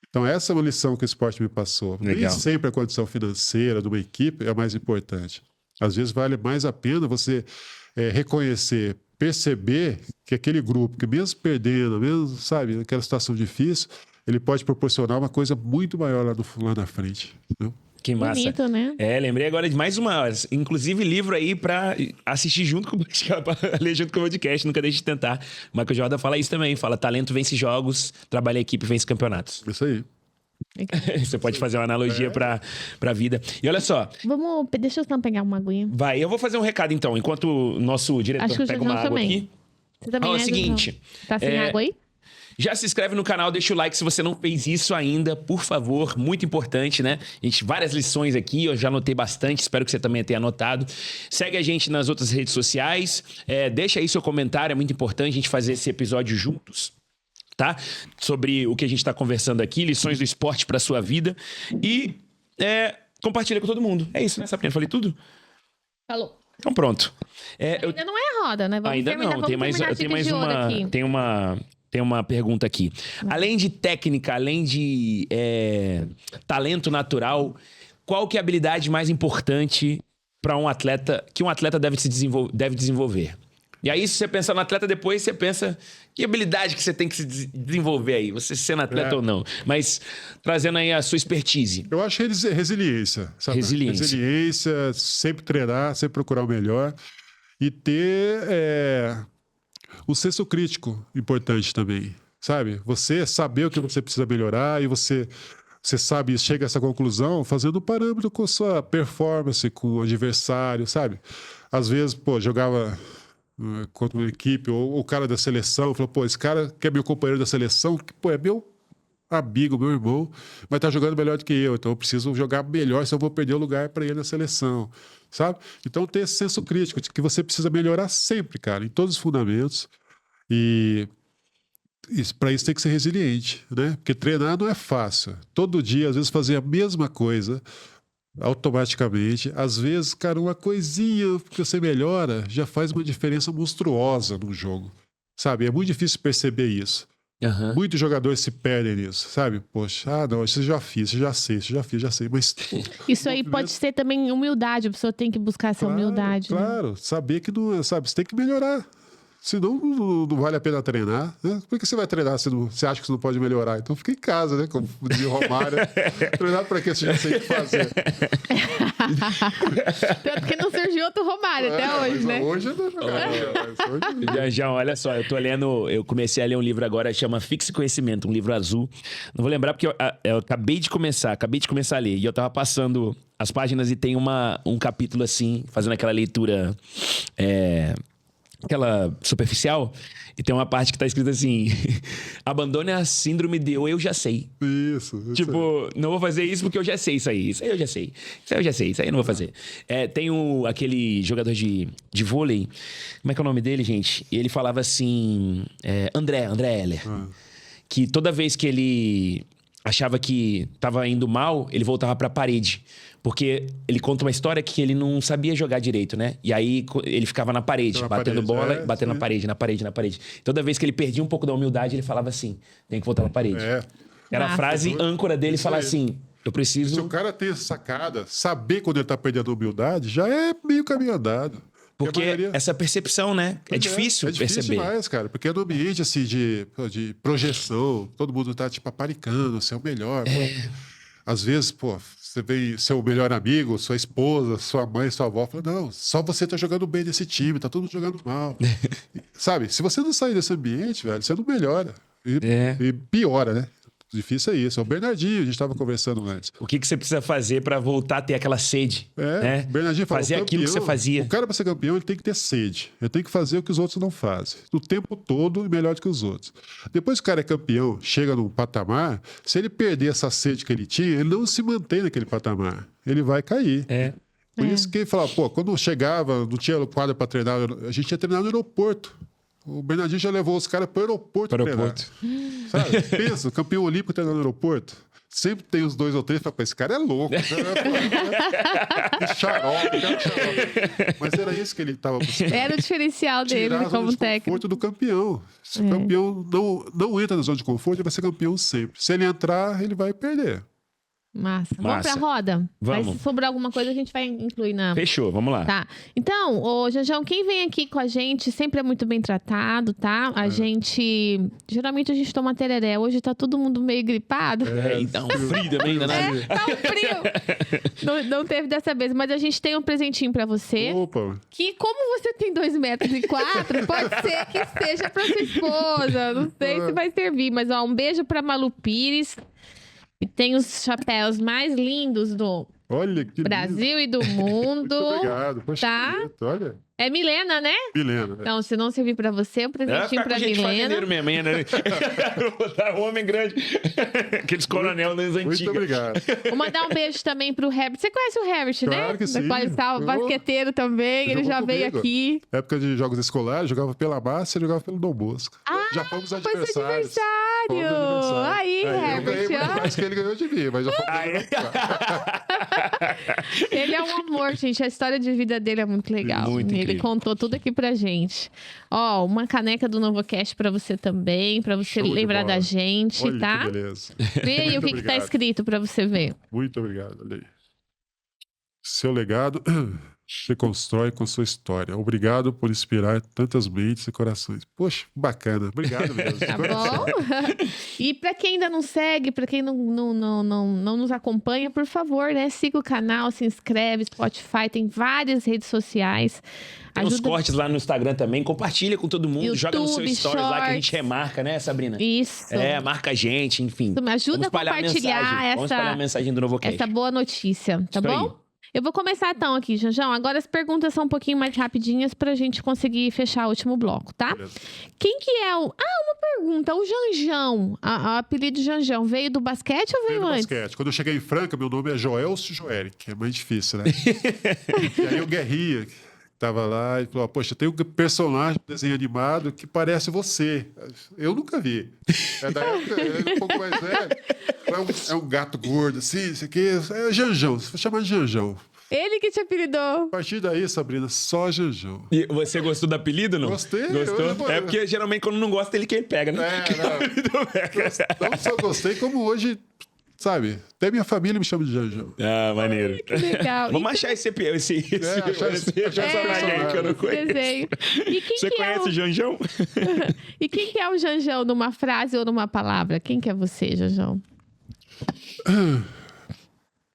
Então, essa é uma lição que o esporte me passou. Nem sempre a condição financeira de uma equipe é a mais importante. Às vezes vale mais a pena você reconhecer, perceber que aquele grupo, que mesmo perdendo, mesmo, sabe, naquela situação difícil, ele pode proporcionar uma coisa muito maior lá na frente. Né? Que massa. Bonito, né? Lembrei agora de mais uma, inclusive livro aí pra assistir junto com o podcast, pra ler junto com o podcast, nunca deixe de tentar. O Michael Jordan fala isso também, fala talento vence jogos, trabalha a equipe vence campeonatos. Isso aí. Você pode fazer uma analogia pra vida. E olha só. Deixa eu só pegar uma aguinha. Vai, eu vou fazer um recado então, enquanto o nosso diretor pega uma água aqui. Você também Ó, é o Jajão? seguinte, Tá sem água aí? já se inscreve no canal, deixa o like se você não fez isso ainda, por favor, muito importante, né? Gente, várias lições aqui, eu já anotei bastante, espero que você também tenha anotado. Segue a gente nas outras redes sociais, deixa aí seu comentário, é muito importante a gente fazer esse episódio juntos, tá? Sobre o que a gente tá conversando aqui, lições do esporte pra sua vida e compartilha com todo mundo. É isso, né, Sabrina? Falei tudo? Falou. Então pronto. Ainda não é a roda, né? Vamos Ainda terminar, não, tem mais tem uma pergunta aqui. Além de técnica, além de talento natural, qual que é a habilidade mais importante para um atleta que um atleta deve desenvolver? E aí, se você pensar no atleta depois, você pensa que habilidade que você tem que se desenvolver aí, você sendo atleta ou não. Mas trazendo aí a sua expertise. Eu acho resiliência, sabe? Resiliência, sempre treinar, sempre procurar o melhor. E ter o senso crítico importante também, sabe? Você saber o que você precisa melhorar e você sabe, chega a essa conclusão fazendo um parâmetro com a sua performance, com o adversário, sabe? Às vezes, jogava contra uma equipe, ou o cara da seleção falou, esse cara que é meu companheiro da seleção, que, é meu amigo, meu irmão, mas tá jogando melhor do que eu, então eu preciso jogar melhor, senão eu vou perder o lugar para ele na seleção, sabe? Então ter esse senso crítico de que você precisa melhorar sempre, cara, em todos os fundamentos, e para isso tem que ser resiliente, né? Porque treinar não é fácil. Todo dia, às vezes, fazer a mesma coisa automaticamente. Às vezes, cara, uma coisinha que você melhora já faz uma diferença monstruosa no jogo, sabe? É muito difícil perceber isso. Uhum. Muitos jogadores se perdem nisso, sabe? Poxa, não, isso eu já fiz, isso já sei, mas... Isso aí pode ser também humildade, a pessoa tem que buscar essa humildade. Claro, saber que não, sabe, você tem que melhorar. Senão não vale a pena treinar, né? Por que você vai treinar se você acha que você não pode melhorar? Então fica em casa, né? Como dizia o Romário. Treinar para que você já sei o que fazer. Tanto que não surgiu outro Romário até hoje, né? Hoje eu tô jogando. Já, olha só, eu comecei a ler um livro agora, chama Fixe Conhecimento, um livro azul. Não vou lembrar porque eu acabei de começar a ler. E eu tava passando as páginas e tem um capítulo assim, fazendo aquela leitura... aquela superficial, e tem uma parte que tá escrito assim: abandone a síndrome de eu já sei. Isso. Tipo, não vou fazer isso porque eu já sei isso aí. Isso aí eu já sei. Isso aí eu não vou fazer. Tem aquele jogador de vôlei, como é que é o nome dele, gente? E ele falava assim, André Heller, que toda vez que ele achava que tava indo mal, ele voltava pra parede. Porque ele conta uma história que ele não sabia jogar direito, né? E aí ele ficava na parede, batendo bola, batendo na parede. Toda vez que ele perdia um pouco da humildade, ele falava assim, tem que voltar na parede. Era a frase âncora dele, falar assim, eu preciso... Se o cara tem essa sacada, saber quando ele tá perdendo a humildade, já é meio caminho andado. Porque essa percepção, né? É difícil perceber. É difícil demais, cara. Porque é no ambiente, assim, de projeção, todo mundo tá, tipo, aparicando, você é o melhor. Às vezes, você vem seu melhor amigo, sua esposa, sua mãe, sua avó, fala, não, só você tá jogando bem nesse time, tá todo mundo jogando mal. Sabe? Se você não sair desse ambiente, velho, você não melhora. E piora, né? Difícil é isso. É o Bernardinho, a gente estava conversando antes. O que você precisa fazer para voltar a ter aquela sede? Né? O Bernardinho fala, fazer aquilo que você fazia. O cara, para ser campeão, ele tem que ter sede. Ele tem que fazer o que os outros não fazem. O tempo todo e melhor do que os outros. Depois que o cara é campeão, chega num patamar, se ele perder essa sede que ele tinha, ele não se mantém naquele patamar. Ele vai cair. Por isso que ele fala, quando chegava, não tinha quadra para treinar, a gente ia treinar no aeroporto. O Bernardinho já levou os caras para o aeroporto. Sabe? Pensa, o campeão olímpico treinando no aeroporto. Sempre tem os 2 ou 3 para esse cara é louco. Xarope. Mas era isso que ele estava buscando. Era o diferencial dele como técnico. Conforto do campeão. Se o campeão não entra na zona de conforto, ele vai ser campeão sempre. Se ele entrar, ele vai perder. Massa. Vamos pra roda? Vamos. Vai sobrar alguma coisa, a gente vai incluir na... Fechou, vamos lá. Tá. Então, ô Jajão, quem vem aqui com a gente sempre é muito bem tratado, tá? A gente... Geralmente a gente toma tereré. Hoje tá todo mundo meio gripado. Tá um frio também, né? Tá um frio. Não teve dessa vez, mas a gente tem um presentinho pra você. Opa! Que, como você tem 2,4 metros, pode ser que seja pra sua esposa. Não sei se vai servir, mas ó, um beijo pra Malu Pires. E tem os chapéus mais lindos do Olha, que Brasil lindo. E do mundo. Muito obrigado. Poxa, tá? bonito, olha. É Milena, né? Milena. Então, se não servir pra você, um presentinho pra Milena. Mesmo, hein, né? Um homem grande. Aqueles coronel das antigas. Muito obrigado. Vou mandar um beijo também pro Herbert. Você conhece o Herbert, né? Claro que sim. Basqueteiro também. Ele já veio aqui. Na época de jogos escolares, jogava pela Massa e jogava pelo Dom Bosco. Já fomos Foi seu adversários. aniversário! Aí, Eu Herbert. ganhei muito mais que ele ganhou de mim, mas já fomos Ele é um amor, gente. A história de vida dele é muito legal. Muito Ele incrível. contou tudo aqui pra gente. Ó, uma caneca do NovoCast pra você também, pra você Show de lembrar bola. da gente, Olha tá? que beleza. Vê aí o que tá obrigado. escrito pra você ver. Muito obrigado, olha aí. Seu legado se constrói com sua história. Obrigado por inspirar tantas mentes e corações. Poxa, bacana. Obrigado mesmo. Tá bom? E pra quem ainda não segue, pra quem não nos acompanha, por favor, né? Siga o canal, se inscreve, Spotify, tem várias redes sociais. Tem os cortes lá no Instagram também. Compartilha com todo mundo. Joga no seu YouTube, stories lá que a gente Shorts. remarca, né, Sabrina? Isso. Marca a gente, enfim. Isso me ajuda Vamos a espalhar compartilhar mensagem. Vamos espalhar a mensagem do NovoCast. essa boa notícia, tá Isso bom? aí. Eu vou começar então aqui, Janjão. Agora as perguntas são um pouquinho mais rapidinhas pra gente conseguir fechar o último bloco, tá? Beleza. Quem que é o... uma pergunta. O Janjão, o apelido Janjão, veio do basquete ou veio No antes? basquete. Quando eu cheguei em Franca, meu nome é Joelcio Joeri, que é mais difícil, né? E aí o Guerrinha tava lá e falou: poxa, tem um personagem, um desenho animado que parece você. Eu nunca vi. É da época, ele é um pouco mais velho. É um gato gordo, assim, isso aqui. É Janjão, vou chamar de Janjão. Ele que te apelidou. A partir daí, Sabrina, só Janjão. E você gostou do apelido, não? Gostei. Gostou? É porque geralmente quando não gosta, ele quem pega, né? Não só gostei, como hoje, sabe, até minha família me chama de Janjão. Ah, maneiro. Que legal. Vamos achar esse achar esse personagem aí que eu não conheço. Desenho. E quem Você que conhece o Janjão? E quem que é o Janjão numa frase ou numa palavra? Quem que é você, Janjão?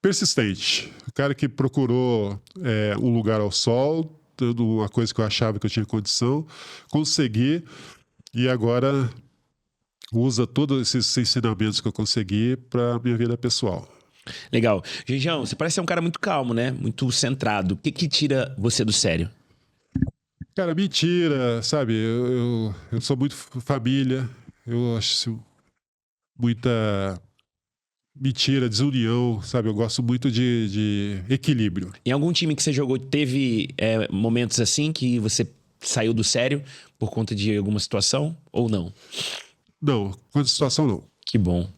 Persistente. O cara que procurou um lugar ao sol, dando uma coisa que eu achava que eu tinha condição, consegui, e agora usa todos esses ensinamentos que eu consegui para minha vida pessoal. Legal. Janjão, você parece ser um cara muito calmo, né? Muito centrado. O que que tira você do sério? Cara, mentira, sabe? Eu sou muito família, eu acho muita mentira, desunião, sabe? Eu gosto muito de equilíbrio. Em algum time que você jogou, teve momentos assim que você saiu do sério por conta de alguma situação ou não? Não, quanto situação não. Que bom.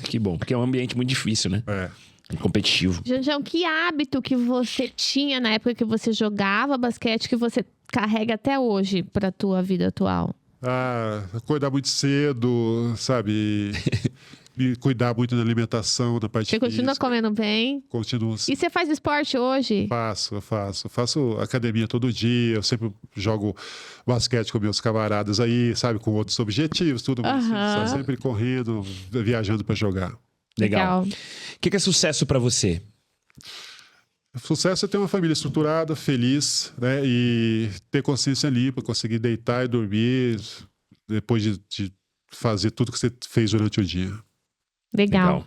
Que bom, porque é um ambiente muito difícil, né? É. Competitivo. Janjão, que hábito que você tinha na época que você jogava basquete que você carrega até hoje pra tua vida atual? Acordar muito cedo, sabe? Me cuidar muito da alimentação, da parte Você continua física. comendo bem? Continuo. E você faz esporte hoje? Eu faço academia todo dia, eu sempre jogo basquete com meus camaradas aí, sabe? Com outros objetivos, tudo. Mas Aham. sempre correndo, viajando para jogar. Legal. O que é sucesso pra você? Sucesso é ter uma família estruturada, feliz, né? E ter consciência limpa, conseguir deitar e dormir depois de fazer tudo que você fez durante o dia. Legal.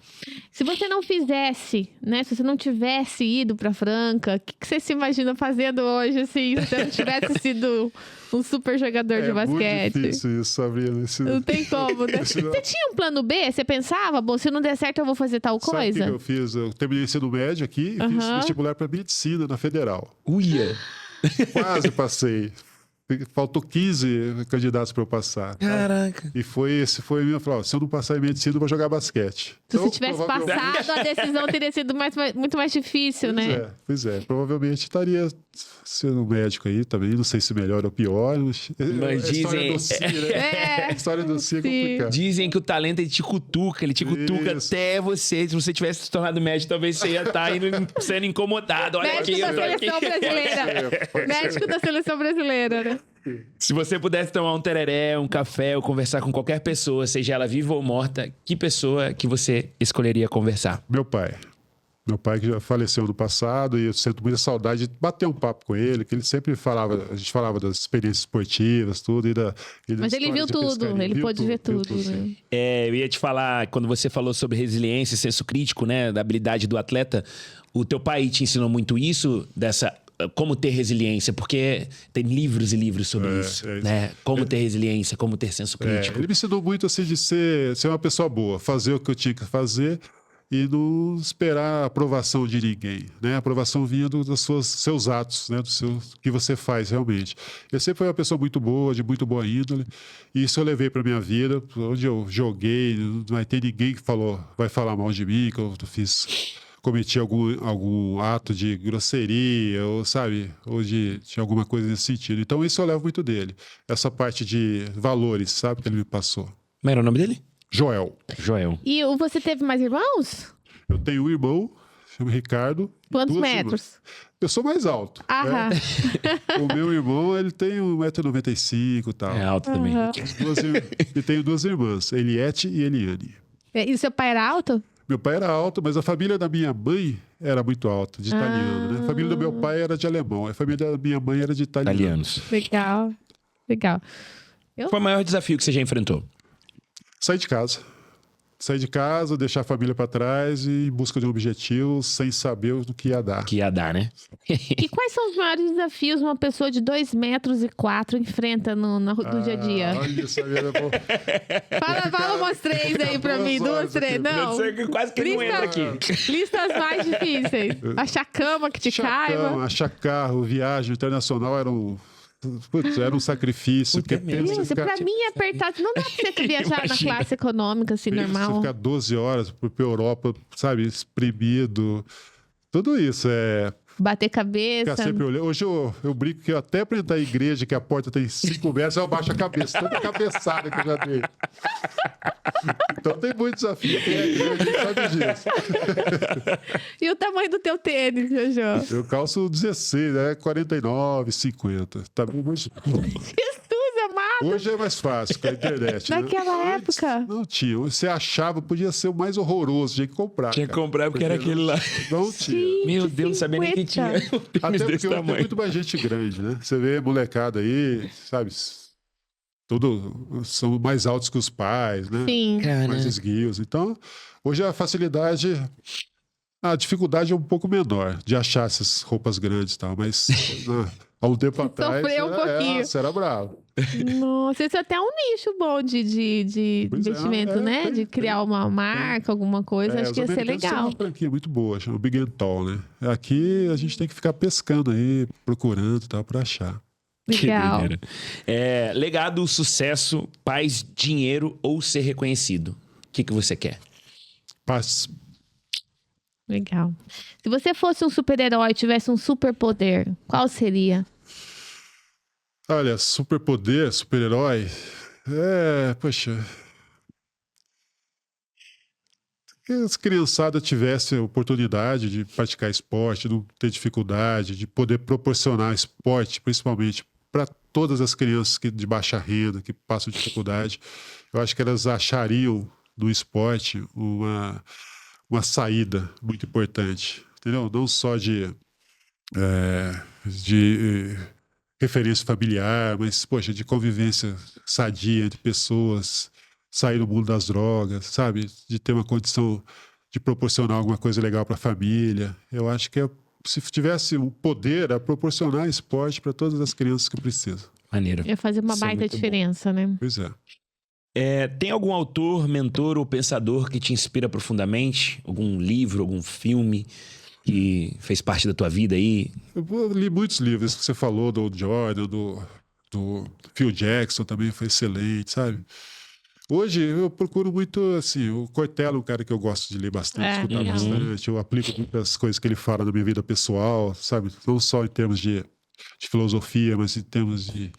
Se você não fizesse, né? Se você não tivesse ido pra Franca, o que você se imagina fazendo hoje, assim? Se você não tivesse sido um super jogador de basquete? É muito difícil isso, Sabrina. Não tem como, né? Você tinha um plano B? Você pensava, bom, se não der certo eu vou fazer tal Sabe o coisa? que eu fiz? Eu terminei ensino médio aqui e fiz vestibular para medicina na Federal. Uia! Quase passei. Faltou 15 candidatos para eu passar. Caraca! E esse foi o meu. Falei, se eu não passar em medicina, eu vou jogar basquete. Se você tivesse passado, a decisão teria sido muito mais difícil, né? Pois é. Provavelmente estaria sendo médico aí também. Não sei se melhor ou pior. Mas a história dizem... do Si, né? A história do Si é complicada. Dizem que o talento ele te cutuca Isso. até você. Se você tivesse se tornado médico, talvez você ia estar sendo incomodado. Olha aqui, Médico eu da tô aqui. seleção brasileira. Médico da seleção brasileira, né? Se você pudesse tomar um tereré, um café ou conversar com qualquer pessoa, seja ela viva ou morta, que pessoa que você escolheria conversar? Meu pai. Meu pai que já faleceu no passado e eu sinto muita saudade de bater um papo com ele, que ele sempre falava, a gente falava das experiências esportivas, tudo. Mas ele viu tudo, ele pôde ver tudo. Né? Eu ia te falar, quando você falou sobre resiliência, senso crítico, né, da habilidade do atleta, o teu pai te ensinou muito isso, dessa como ter resiliência, porque tem livros e livros sobre isso, né? Como ter resiliência, como ter senso crítico. Ele me ensinou muito assim de ser uma pessoa boa, fazer o que eu tinha que fazer e não esperar a aprovação de ninguém, né? A aprovação vinha dos seus atos, né? Do que você faz realmente. Eu sempre fui uma pessoa muito boa, de muito boa índole, e isso eu levei para minha vida, onde eu joguei, não vai ter ninguém que vai falar mal de mim, que eu cometi algum ato de grosseria, ou sabe, ou de alguma coisa nesse sentido. Então isso eu levo muito dele, essa parte de valores, sabe, que ele me passou. Como era o nome dele? Joel. E você teve mais irmãos? Eu tenho um irmão, chama Ricardo. Quantos metros? Irmãs. Eu sou mais alto. Aham. Né? O meu irmão, ele tem 1,95 m e tal. É alto também. E tenho duas irmãs, Eliette e Eliane. E seu pai era alto? Meu pai era alto, mas a família da minha mãe era muito alta, de italiano, né? A família do meu pai era de alemão, a família da minha mãe era de Italianos. Legal. Qual foi o maior desafio que você já enfrentou? Sair de casa, deixar a família para trás e ir em busca de um objetivo sem saber o que ia dar. Que ia dar, né? E quais são os maiores desafios uma pessoa de 2,4 metros enfrenta no dia a dia? Olha, sabia, Fala umas 3 aí pra mim. 2, 3. Não. Quase que não entra aqui. Listas mais difíceis. Achar cama que te caiba. Achar carro, viagem internacional era um sacrifício. Puta, Isso, pra mim é apertado. Não dá pra você viajar na classe econômica, assim, normal. Você ficar 12 horas pra Europa, sabe, exprimido. Tudo isso é... Bater cabeça. Ficar sempre olhando. Hoje eu brinco que até pra entrar na igreja, que a porta tem 5 metros, eu abaixo a cabeça. Tanta cabeçada que eu já dei. Então tem muito desafio. Quem é igreja sabe disso. E o tamanho do teu tênis, Jojo? Eu calço 16, né? 49, 50. Tá bem mais... Jesus amado! Hoje é mais fácil com a internet. Naquela época? Não tinha. Você achava, podia ser o mais horroroso, tinha que comprar. Tinha que comprar porque era aquele lá. Não tinha. Meu Deus, não sabia nem que tinha um tênis Até desse porque tem tamanho. muito mais gente grande, né? Você vê molecada aí, sabe? Tudo são mais altos que os pais, né? Sim. Mais esguios. Então, hoje a facilidade, a dificuldade é um pouco menor de achar essas roupas grandes e tal, mas há um tempo atrás Sofreu um pouquinho. Você era bravo. Nossa, isso é até um nicho bom de Pois é, investimento, né? De criar uma marca, alguma coisa. Acho que ia ser legal. Tem uma franquia muito boa, chama Big and Tall, né? Aqui a gente tem que ficar pescando aí, procurando e tal, pra achar. Legal. Legado, sucesso, paz, dinheiro ou ser reconhecido? O que você quer? Paz. Legal. Se você fosse um super-herói, tivesse um superpoder, qual seria? Olha, superpoder, super-herói. Poxa. Que as criançadas tivessem a oportunidade de praticar esporte, não ter dificuldade, de poder proporcionar esporte, principalmente para todas as crianças de baixa renda, que passam dificuldade. Eu acho que elas achariam no esporte uma saída muito importante, entendeu? Não só de referência familiar, mas, poxa, de convivência sadia entre pessoas, sair do mundo das drogas, sabe? De ter uma condição de proporcionar alguma coisa legal para a família. Eu acho que se tivesse um poder a proporcionar esporte para todas as crianças que precisam. Maneiro. Ia fazer uma Isso é baita muito diferença, né? Pois é. Tem algum autor, mentor ou pensador que te inspira profundamente? Algum livro, algum filme que fez parte da tua vida aí? Eu li muitos livros que você falou, do Jordan, do Phil Jackson também foi excelente, sabe? Hoje eu procuro muito, assim, o Cortella é um cara que eu gosto de ler bastante, escutar bastante. Eu aplico muitas coisas que ele fala na minha vida pessoal, sabe? Não só em termos de filosofia, mas em termos de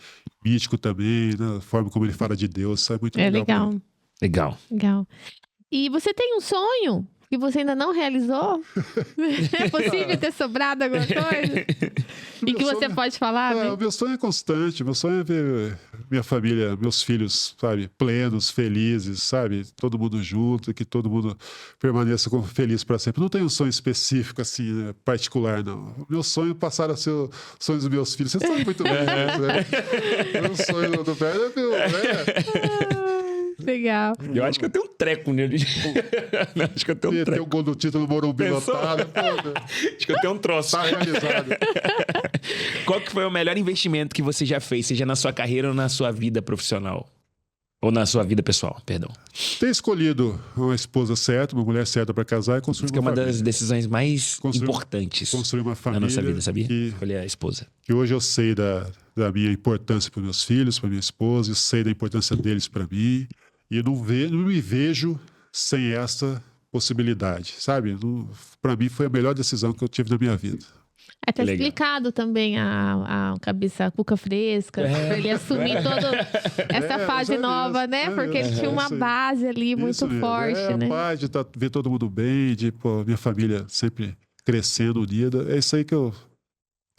místico também, né? A forma como ele fala de Deus, sabe? Muito legal. Legal. E você tem um sonho que você ainda não realizou? É possível ter sobrado alguma coisa? E que você pode falar, né? O meu sonho é constante. Meu sonho é ver minha família, meus filhos, sabe, plenos, felizes, sabe? Todo mundo junto, que todo mundo permaneça feliz para sempre. Não tem um sonho específico, assim, né, particular, não. O meu sonho é passar a ser o sonho dos meus filhos. Você sabe muito bem, né? O sonho do velho é meu, né? Legal. Eu acho que eu tenho um treco nele. Acho que eu tenho um Tem treco. o gol do título Morumbi Pensou? lotado. Pô, Acho que eu tenho um troço. tá realizado. Qual que foi o melhor investimento que você já fez, seja na sua carreira ou na sua vida profissional? Ou na sua vida pessoal, perdão. Ter escolhido uma esposa certa, uma mulher certa para casar e construir Isso que é uma uma família. das decisões mais Construir- importantes Construir uma na família. nossa vida, sabia? Que, Escolher a esposa. que hoje eu sei da minha importância para meus filhos, para minha esposa, eu sei da importância deles para mim. E não me vejo sem essa possibilidade, sabe? Para mim foi a melhor decisão que eu tive na minha vida. É tá Legal. explicado também a cabeça cuca fresca, pra ele assumir toda essa fase mas é nova, isso, né? é Porque ele isso, tinha é uma isso aí. base ali muito Isso mesmo. forte, É né? a paz de ver todo mundo bem, de minha família sempre crescendo, unida. É isso aí que eu...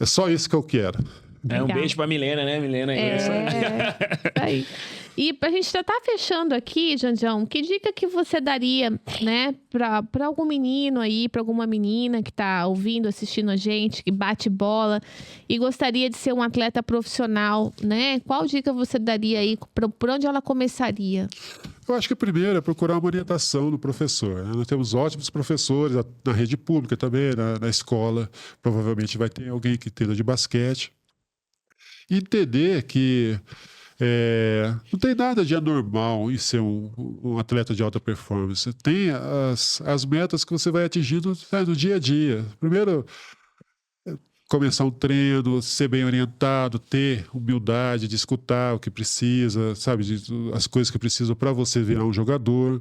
É só isso que eu quero. É um Legal. beijo pra Milena, né? Milena aí. Isso aí. E pra gente já tá fechando aqui, Janjão, que dica que você daria, né, pra algum menino aí, pra alguma menina que tá ouvindo, assistindo a gente, que bate bola e gostaria de ser um atleta profissional, né? Qual dica você daria aí, por onde ela começaria? Eu acho que primeiro é procurar uma orientação do professor, né? Nós temos ótimos professores na rede pública também, na escola. Provavelmente vai ter alguém que entenda de basquete. E entender que não tem nada de anormal em ser um atleta de alta performance. Tem as metas que você vai atingindo, né, no dia a dia. Primeiro, começar um treino, ser bem orientado, ter humildade de escutar o que precisa, sabe, as coisas que precisam para você virar um jogador.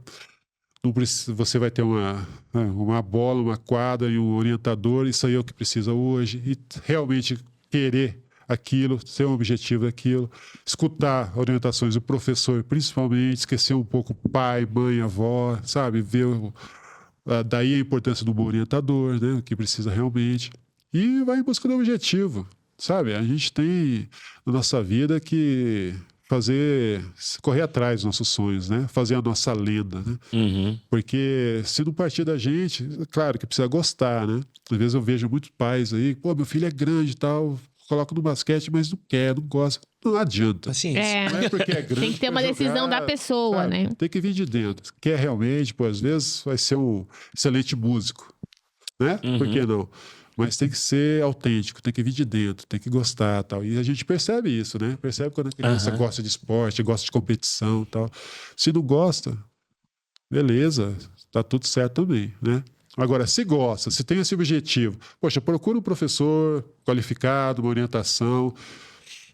Não precisa, você vai ter uma bola, uma quadra e um orientador, isso aí é o que precisa hoje. E realmente querer aquilo, ser um objetivo daquilo, escutar orientações do professor, principalmente, esquecer um pouco pai, mãe, avó, sabe, ver daí a importância do bom orientador, né, o que precisa realmente. E vai em busca do objetivo, sabe? A gente tem na nossa vida que correr atrás dos nossos sonhos, né? Fazer a nossa lenda, né? Uhum. Porque se não partir da gente, claro que precisa gostar, né? Às vezes eu vejo muitos pais aí, pô, meu filho é grande e tal, coloca no basquete, mas não quer, não gosta. Não adianta. Paciência. Não é porque é grande. Tem que ter uma vai decisão jogar, da pessoa, sabe? né? Tem que vir de dentro. Quer realmente, pô, às vezes vai ser um excelente músico, né? Por que não? Mas tem que ser autêntico, tem que vir de dentro, tem que gostar, tal. E a gente percebe isso, né? Percebe quando a criança gosta de esporte, gosta de competição, tal. Se não gosta, beleza, tá tudo certo também, né? Agora, se gosta, se tem esse objetivo, poxa, procura um professor qualificado, uma orientação.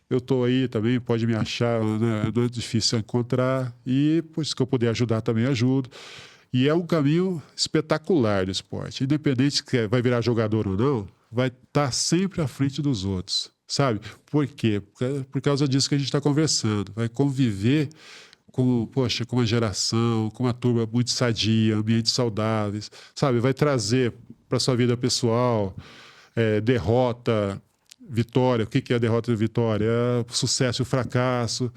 Eu estou aí também, pode me achar, né? Não é difícil encontrar. E, se eu puder ajudar, também ajudo. E é um caminho espetacular do esporte. Independente se vai virar jogador ou não, vai estar sempre à frente dos outros, sabe? Por quê? Por causa disso que a gente está conversando. Vai conviver com uma geração, com uma turma muito sadia, ambientes saudáveis, sabe? Vai trazer para sua vida pessoal derrota, vitória. O que é a derrota e a vitória? É o sucesso e o fracasso.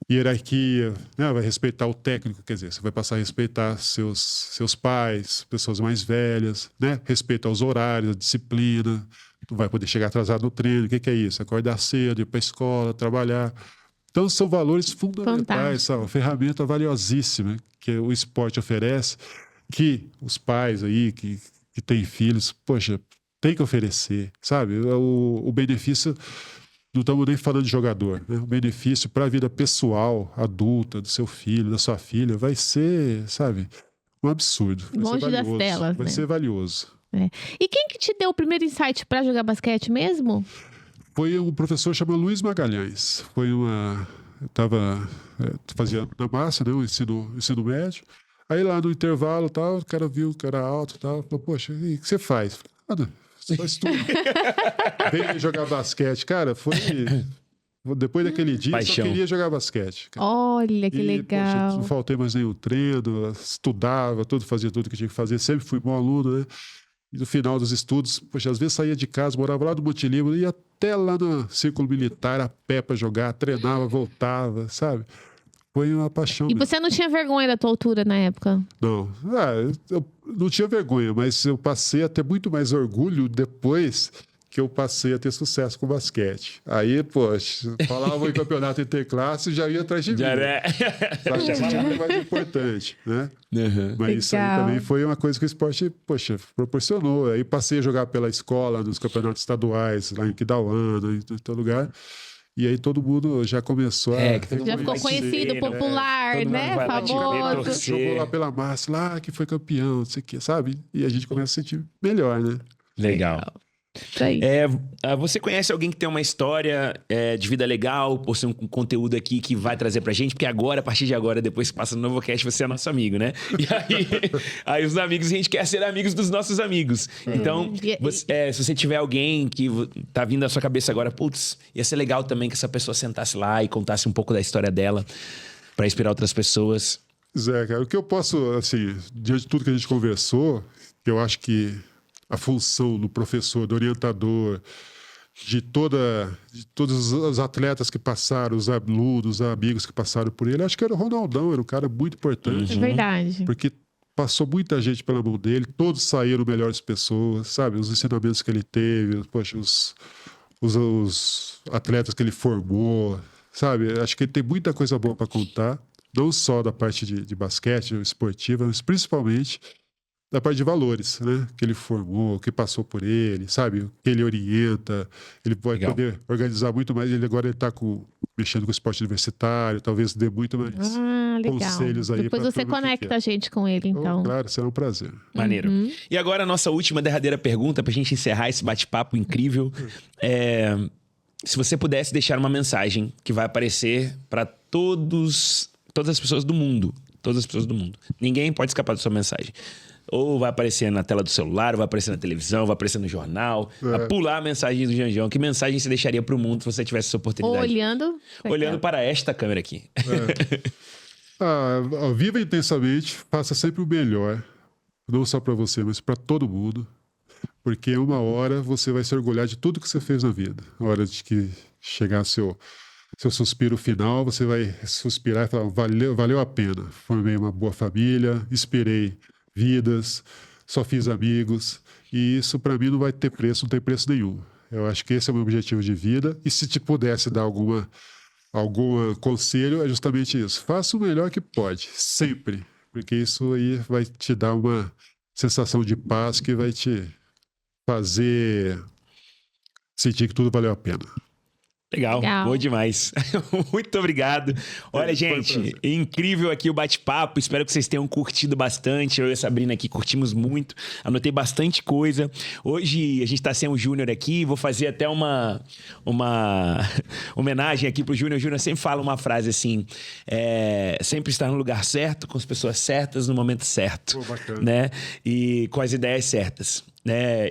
Hierarquia, né? Vai respeitar o técnico, quer dizer, você vai passar a respeitar seus pais, pessoas mais velhas, né? Respeitar os horários, a disciplina, não vai poder chegar atrasado no treino, o que é isso? Acordar cedo, ir para a escola, trabalhar. Então, são valores fundamentais, sabe? Uma ferramenta valiosíssima que o esporte oferece, que os pais aí, que têm filhos, poxa, tem que oferecer, sabe? O benefício... Não estamos nem falando de jogador, né? O benefício para a vida pessoal, adulta, do seu filho, da sua filha, vai ser, sabe, um absurdo. Vai Longe ser das valioso, telas, vai né? ser valioso. E quem que te deu o primeiro insight para jogar basquete mesmo? Foi um professor chamado Luiz Magalhães. Fazia na massa, né, o ensino médio. Aí lá no intervalo, tal, o cara viu que era alto, tal, falou, poxa, e o que você faz? Nada. Só estudo. Veio jogar basquete. Cara, depois daquele dia, Paixão. só queria jogar basquete. Cara. Olha, que legal. Poxa, não faltei mais nenhum treino, estudava, fazia tudo que tinha que fazer. Sempre fui bom aluno, né? E no final dos estudos, poxa, às vezes saía de casa, morava lá no Monte Líbano, ia até lá no Círculo Militar, a pé pra jogar, treinava, voltava, sabe? Foi uma paixão. E mesmo. você não tinha vergonha da tua altura na época? Não. Eu não tinha vergonha, mas eu passei a ter muito mais orgulho depois que eu passei a ter sucesso com basquete. Aí, poxa, falava em campeonato interclasse, já ia atrás de mim. Sabe, esse time é mais importante, né? Mas isso aí também foi uma coisa que o esporte, poxa, proporcionou. Aí passei a jogar pela escola, nos campeonatos estaduais, lá em Quidauana, em todo lugar. E aí todo mundo já começou a... Já ficou conhecido, popular, né? Famoso. Jogou lá pela massa, lá que foi campeão, não sei o quê, sabe? E a gente começa a sentir melhor, né? Legal. Isso aí. Você conhece alguém que tem uma história de vida legal, por ser um conteúdo aqui que vai trazer pra gente? Porque agora, a partir de agora, depois que passa no NovoCast, você é nosso amigo, né? E aí os amigos, a gente quer ser amigos dos nossos amigos. Então, se você tiver alguém que tá vindo à sua cabeça agora, putz, ia ser legal também que essa pessoa sentasse lá e contasse um pouco da história dela pra inspirar outras pessoas. Zé, cara, o que eu posso, assim, diante de tudo que a gente conversou, eu acho que a função do professor, do orientador, de todos os atletas que passaram, os alunos, os amigos que passaram por ele, acho que era o Ronaldão, era um cara muito importante. É verdade. Porque passou muita gente pela mão dele, todos saíram melhores pessoas, sabe? Os ensinamentos que ele teve, poxa, os atletas que ele formou, sabe? Acho que ele tem muita coisa boa para contar, não só da parte de basquete, esportiva, mas principalmente da parte de valores, né? Que ele formou, que passou por ele, sabe? Que ele orienta, ele vai poder organizar muito mais. Ele agora está mexendo com o esporte universitário, talvez dê muito mais conselhos aí. Depois você conecta a gente com ele, então. Claro, será um prazer. Maneiro. E agora a nossa última, derradeira pergunta, pra gente encerrar esse bate-papo incrível. Se você pudesse deixar uma mensagem que vai aparecer para todas as pessoas do mundo. Todas as pessoas do mundo. Ninguém pode escapar da sua mensagem. Ou vai aparecer na tela do celular, ou vai aparecer na televisão, vai aparecer no jornal. Vai pular a mensagem do Janjão. Que mensagem você deixaria pro mundo se você tivesse essa oportunidade? Olhando para esta câmera aqui. Viva intensamente, faça sempre o melhor. Não só para você, mas para todo mundo. Porque uma hora você vai se orgulhar de tudo que você fez na vida. A hora de que chegar seu suspiro final, você vai suspirar e falar, valeu a pena. Formei uma boa família, inspirei vidas, só fiz amigos, e isso para mim não vai ter preço, não tem preço nenhum. Eu acho que esse é o meu objetivo de vida, e se te pudesse dar algum conselho, é justamente isso. Faça o melhor que pode, sempre, porque isso aí vai te dar uma sensação de paz que vai te fazer sentir que tudo valeu a pena. Legal, bom demais. Muito obrigado. Olha, gente, incrível aqui o bate-papo. Espero que vocês tenham curtido bastante. Eu e a Sabrina aqui curtimos muito. Anotei bastante coisa. Hoje a gente tá sem o Júnior aqui. Vou fazer até uma homenagem aqui pro Júnior. O Júnior sempre fala uma frase assim: sempre estar no lugar certo, com as pessoas certas, no momento certo. Bacana. Né? E com as ideias certas.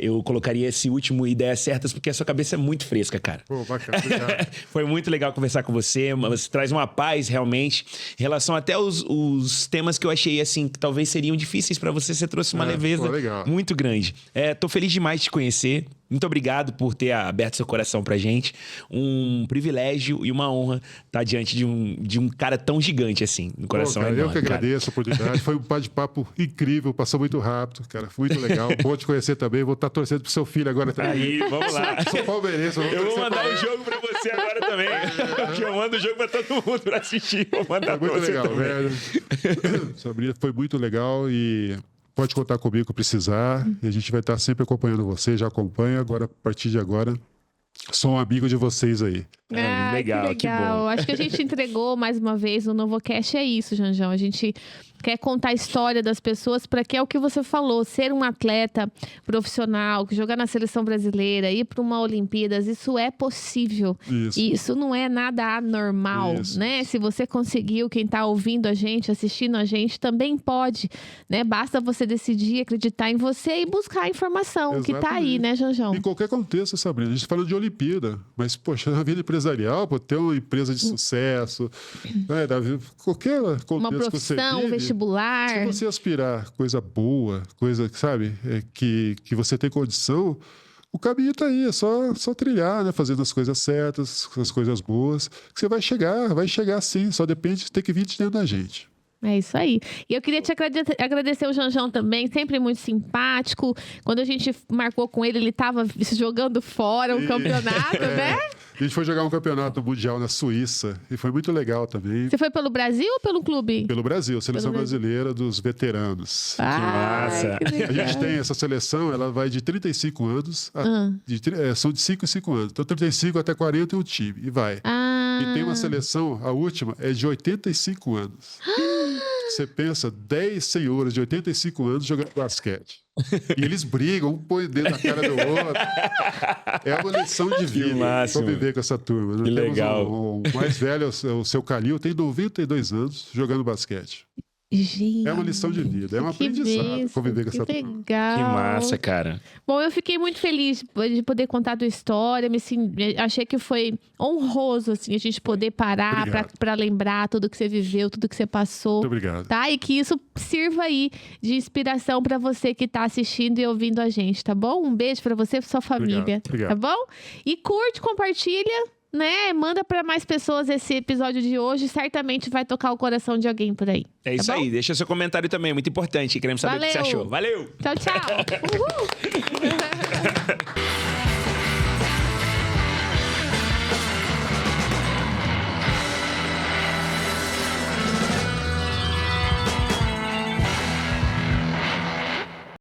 Eu colocaria esse último ideias certas porque a sua cabeça é muito fresca, cara. Bacana, obrigado. Foi muito legal conversar com você. Você traz uma paz, realmente. Em relação até os temas que eu achei, assim, que talvez seriam difíceis para você trouxe uma leveza muito grande. Tô feliz demais de te conhecer. Muito obrigado por ter aberto seu coração pra gente. Um privilégio e uma honra estar diante de um cara tão gigante assim, no coração enorme. Eu que agradeço a oportunidade. Foi um bate-papo incrível, passou muito rápido, cara. Muito legal. Bom te conhecer também. Vou estar torcendo pro seu filho agora também. Aí, vamos lá. Sou palmeirense. Eu vou mandar o jogo pra você agora também. Eu mando o jogo pra todo mundo pra assistir. Vou mandar pra você legal, também. Velho. Sabrina, foi muito legal e pode contar comigo se precisar. E a gente vai estar sempre acompanhando você. Já acompanha. Agora, a partir de agora, sou um amigo de vocês aí. Legal, que bom. Acho que a gente entregou mais uma vez no NovoCast. É isso, Janjão. A gente quer contar a história das pessoas para que é o que você falou, ser um atleta profissional, jogar na seleção brasileira, ir para uma Olimpíadas, isso é possível. Isso não é nada anormal, né? Se você conseguiu, quem está ouvindo a gente, assistindo a gente, também pode, né? Basta você decidir, acreditar em você e buscar a informação que está aí, né, Janjão? Em qualquer contexto, Sabrina. A gente fala de Olimpíada, mas, poxa, na vida empresarial, ter uma empresa de sucesso, né? Qualquer contexto uma profissão, que você vestibular. Se você aspirar coisa boa, coisa, sabe, que você tem condição, o caminho está aí, é só trilhar, né? Fazendo as coisas certas, as coisas boas, que você vai chegar sim, só depende de ter que vir de dentro da gente. É isso aí. E eu queria te agradecer o Janjão também, sempre muito simpático. Quando a gente marcou com ele, ele estava jogando fora o campeonato, né? A gente foi jogar um campeonato mundial na Suíça e foi muito legal também. Você foi pelo Brasil ou pelo clube? Pelo Brasil, Seleção Brasileira dos Veteranos. Que massa. A gente tem essa seleção, ela vai de 35 anos, são de 5 em 5 anos. Então, 35 até 40 é o time, e vai. E tem uma seleção, a última, é de 85 anos. Você pensa, 10 senhores de 85 anos jogando basquete. E eles brigam, um põe o dedo na cara do outro. É uma lição de vida para viver com essa turma. Que legal. O mais velho, o seu Calil, tem 92 anos jogando basquete. Gente, é uma lição de vida, é um aprendizado conviver com essa turma. Legal. Que massa, cara. Bom, eu fiquei muito feliz de poder contar a tua história. Achei que foi honroso, assim, a gente poder parar para lembrar tudo que você viveu, tudo que você passou. Muito obrigado. Tá? E que isso sirva aí de inspiração para você que tá assistindo e ouvindo a gente, tá bom? Um beijo para você e pra sua família. Obrigado. Tá bom? E curte, compartilha, né? Manda para mais pessoas esse episódio de hoje. Certamente vai tocar o coração de alguém por aí. É isso aí. Deixa seu comentário também. Muito importante. Queremos saber o que você achou. Valeu! Tchau, tchau. Uhul.